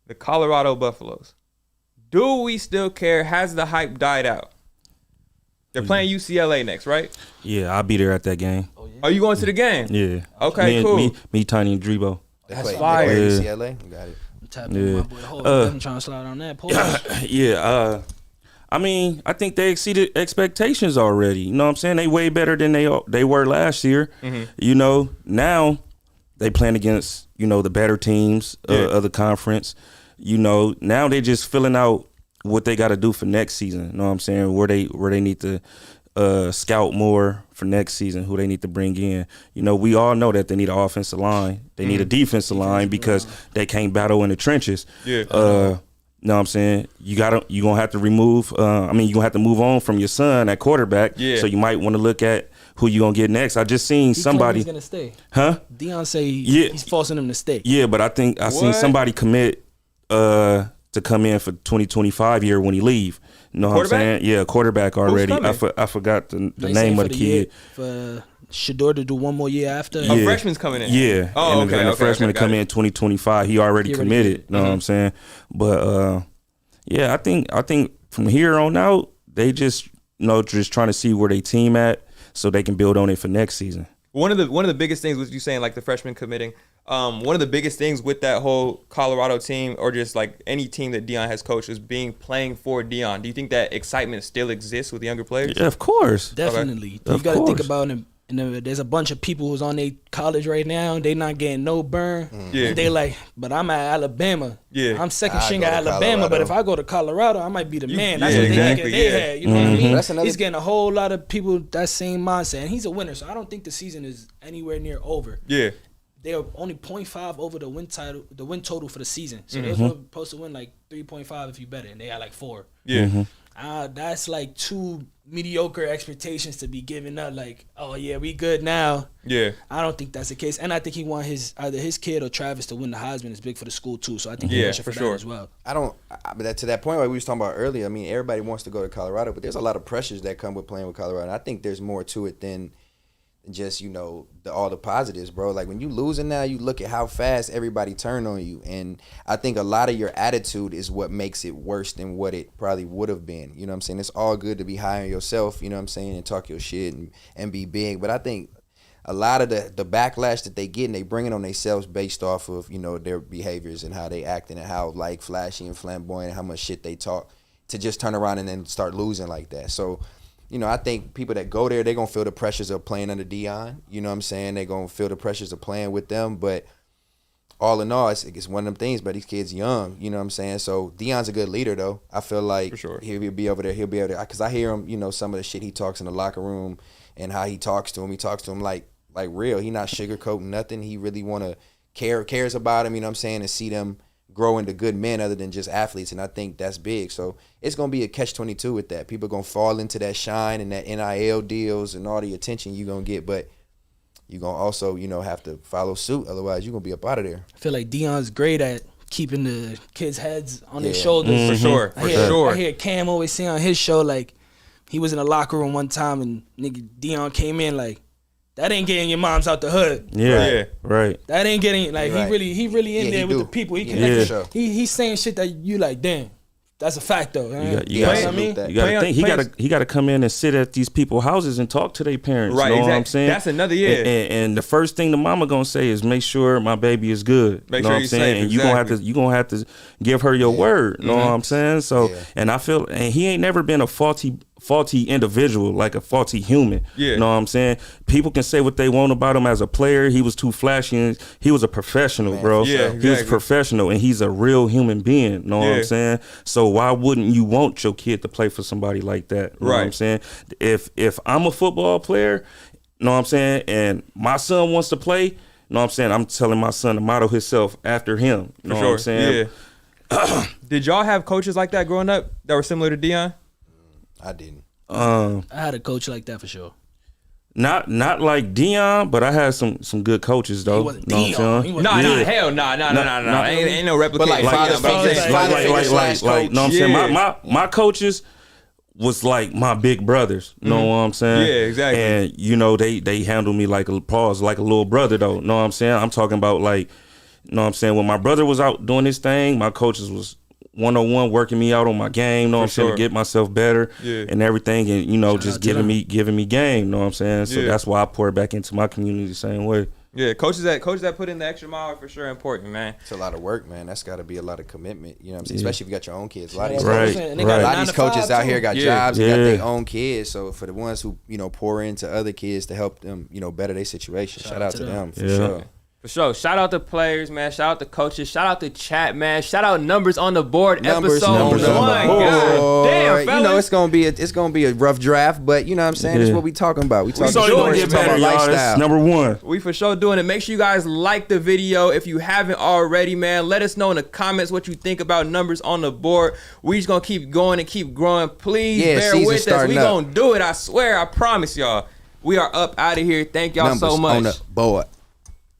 The Colorado Buffaloes. Do we still care? Has the hype died out? They're playing UCLA next, right? Yeah, I'll be there at that game. Are you going to the game? Yeah. Okay, cool. Me, Tiny, and Drebo. That's fire. UCLA. You got it. I'm tapping on my boy Holt. I'm trying to slide on that. Pull Yeah. I mean, I think they exceeded expectations already. You know what I'm saying? They way better than they were last year. You know, now they playing against, the better teams of the conference. You know, now they just filling out what they got to do for next season. You know what I'm saying? Where they need to scout more for next season, who they need to bring in. You know, we all know that they need an offensive line. They need a defensive line because they can't battle in the trenches. Yeah. You know what I'm saying? You're going to have to remove, you're going to have to move on from your son at quarterback. Yeah. So you might want to look at who you going to get next. I just seen somebody. He's going to stay. Huh? Deion say Yeah. he's forcing him to stay. Yeah, but I think I seen somebody commit to come in for 2025 year when he leave. You know what I'm saying? Yeah, quarterback already. I forgot the name of the kid. For Shador to do one more year after. A freshman's coming in. Yeah. Oh, and okay. the freshman to come got in 2025. He already committed. You know what I'm saying? But yeah, I think from here on out, they just just trying to see where they team at so they can build on it for next season. One of the biggest things was you saying like the freshman committing. One of the biggest things with that whole Colorado team, or just like any team that Deion has coached, is playing for Deion. Do you think that excitement still exists with younger players? Yeah, of course. Definitely. Okay. You got to think Of course. about it. There's a bunch of people who's on their college right now. They not getting no burn. Yeah. And they like, but I'm at Alabama. Yeah. I'm second I string go at to Alabama, but Colorado. if I go to Colorado, I might be the man. That's yeah, what exactly, they had. You know what I mean? That's another- He's getting a whole lot of people that same mindset. And he's a winner, so I don't think the season is anywhere near over. Yeah. they're only 0.5 over the win total for the season. So they're supposed to win like 3.5 if you bet it, and they had like 4. Yeah. That's like too mediocre expectations to be given up. Like, oh yeah, we good now. Yeah. I don't think that's the case, and I think he want either his kid or Travis to win the Heisman. Is big for the school too. So I think he's pushing for that as well. But to that point, like we was talking about earlier, I mean, everybody wants to go to Colorado, but there's a lot of pressures that come with playing with Colorado. And I think there's more to it than just, you know, all the positives, bro. Like when you losing now, you look at how fast everybody turn on you, and I think a lot of your attitude is what makes it worse than what it probably would have been. You know what I'm saying? It's all good to be high on yourself, you know what I'm saying, and talk your shit and be big, but I think a lot of the backlash that they get, and they bring it on themselves based off of, you know, their behaviors and how they act and how like flashy and flamboyant, how much shit they talk, to just turn around and then start losing like that. So, you know, I think people that go there, they're going to feel the pressures of playing under Deion. You know what I'm saying? They're going to feel the pressures of playing with them. But all in all, it's one of them things. But these kids young, you know what I'm saying? So Deion's a good leader, though. I feel like he'll be over there. He'll be able to, because I hear him, you know, some of the shit he talks in the locker room and how he talks to him. He talks to him like real. He not sugarcoating nothing. He really want to cares about him, you know what I'm saying, and see them grow into good men other than just athletes, and I think that's big. So it's going to be a catch-22 with that. People are going to fall into that shine and that NIL deals and all the attention you're going to get, but you're going to also, you know, have to follow suit. Otherwise, you're going to be up out of there. I feel like Deion's great at keeping the kids' heads on their shoulders. For sure. I hear Cam always say on his show, like, he was in the locker room one time and nigga Deion came in like, that ain't getting your moms out the hood. Yeah, right. That ain't getting like right. he really in there with the people. He connected. He's saying shit that you like. Damn, that's a fact though. You got to think he got to come in and sit at these people's houses and talk to their parents. Right, you know exactly. what I'm saying? That's another And the first thing the mama gonna say is make sure my baby is good. Make know sure what I'm he's saying? safe. And Exactly. you gonna have to give her your word. You know what I'm saying? So and I feel and he ain't never been a faulty individual, like a faulty human. Yeah. You know what I'm saying? People can say what they want about him as a player. He was too flashy, and he was a professional, bro. Yeah, exactly. He was professional, and he's a real human being. You know what I'm saying? So why wouldn't you want your kid to play for somebody like that? You know what I'm saying? If I'm a football player, you know what I'm saying, and my son wants to play, you know what I'm saying, I'm telling my son to model himself after him. You know what I'm saying? Yeah. Did y'all have coaches like that growing up that were similar to Deion? I didn't. I had a coach like that for sure. Not like Deion, but I had some good coaches though. He wasn't know Deion. What I'm saying? Hell no. Ain't no replication. But like, know what I'm saying? My coaches was like my big brothers. You know what I'm saying? Yeah, exactly. And you know they handled me like a little brother though. Know what I'm saying? I'm talking about like, you know what I'm saying? When my brother was out doing his thing, my coaches was 101 working me out on my game, know what I'm saying, to get myself better and everything, and you know, just giving me game, know what I'm saying? So that's why I pour back into my community the same way. Yeah, coaches that put in the extra mile are for sure important, man. It's a lot of work, man. That's got to be a lot of commitment, you know what I'm saying? Especially if you got your own kids. A lot of these coaches out here got jobs, they got their own kids. So for the ones who, you know, pour into other kids to help them, you know, better their situation, shout out to them for sure. For sure. Shout out to players, man. Shout out to coaches. Shout out to chat, man. Shout out Numbers on the Board episode 1. God damn, fellas. You know it's gonna be a rough draft, but you know what I'm saying? It's what we talking about. We talking about lifestyle. Number one. We for sure doing it. Make sure you guys like the video if you haven't already, man. Let us know in the comments what you think about Numbers on the Board. We just gonna keep going and keep growing. Please bear with us. We gonna do it. I swear. I promise y'all. We are up out of here. Thank y'all so much. On the board.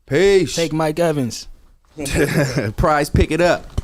Peace. Take Mike Evans. Prize, pick it up.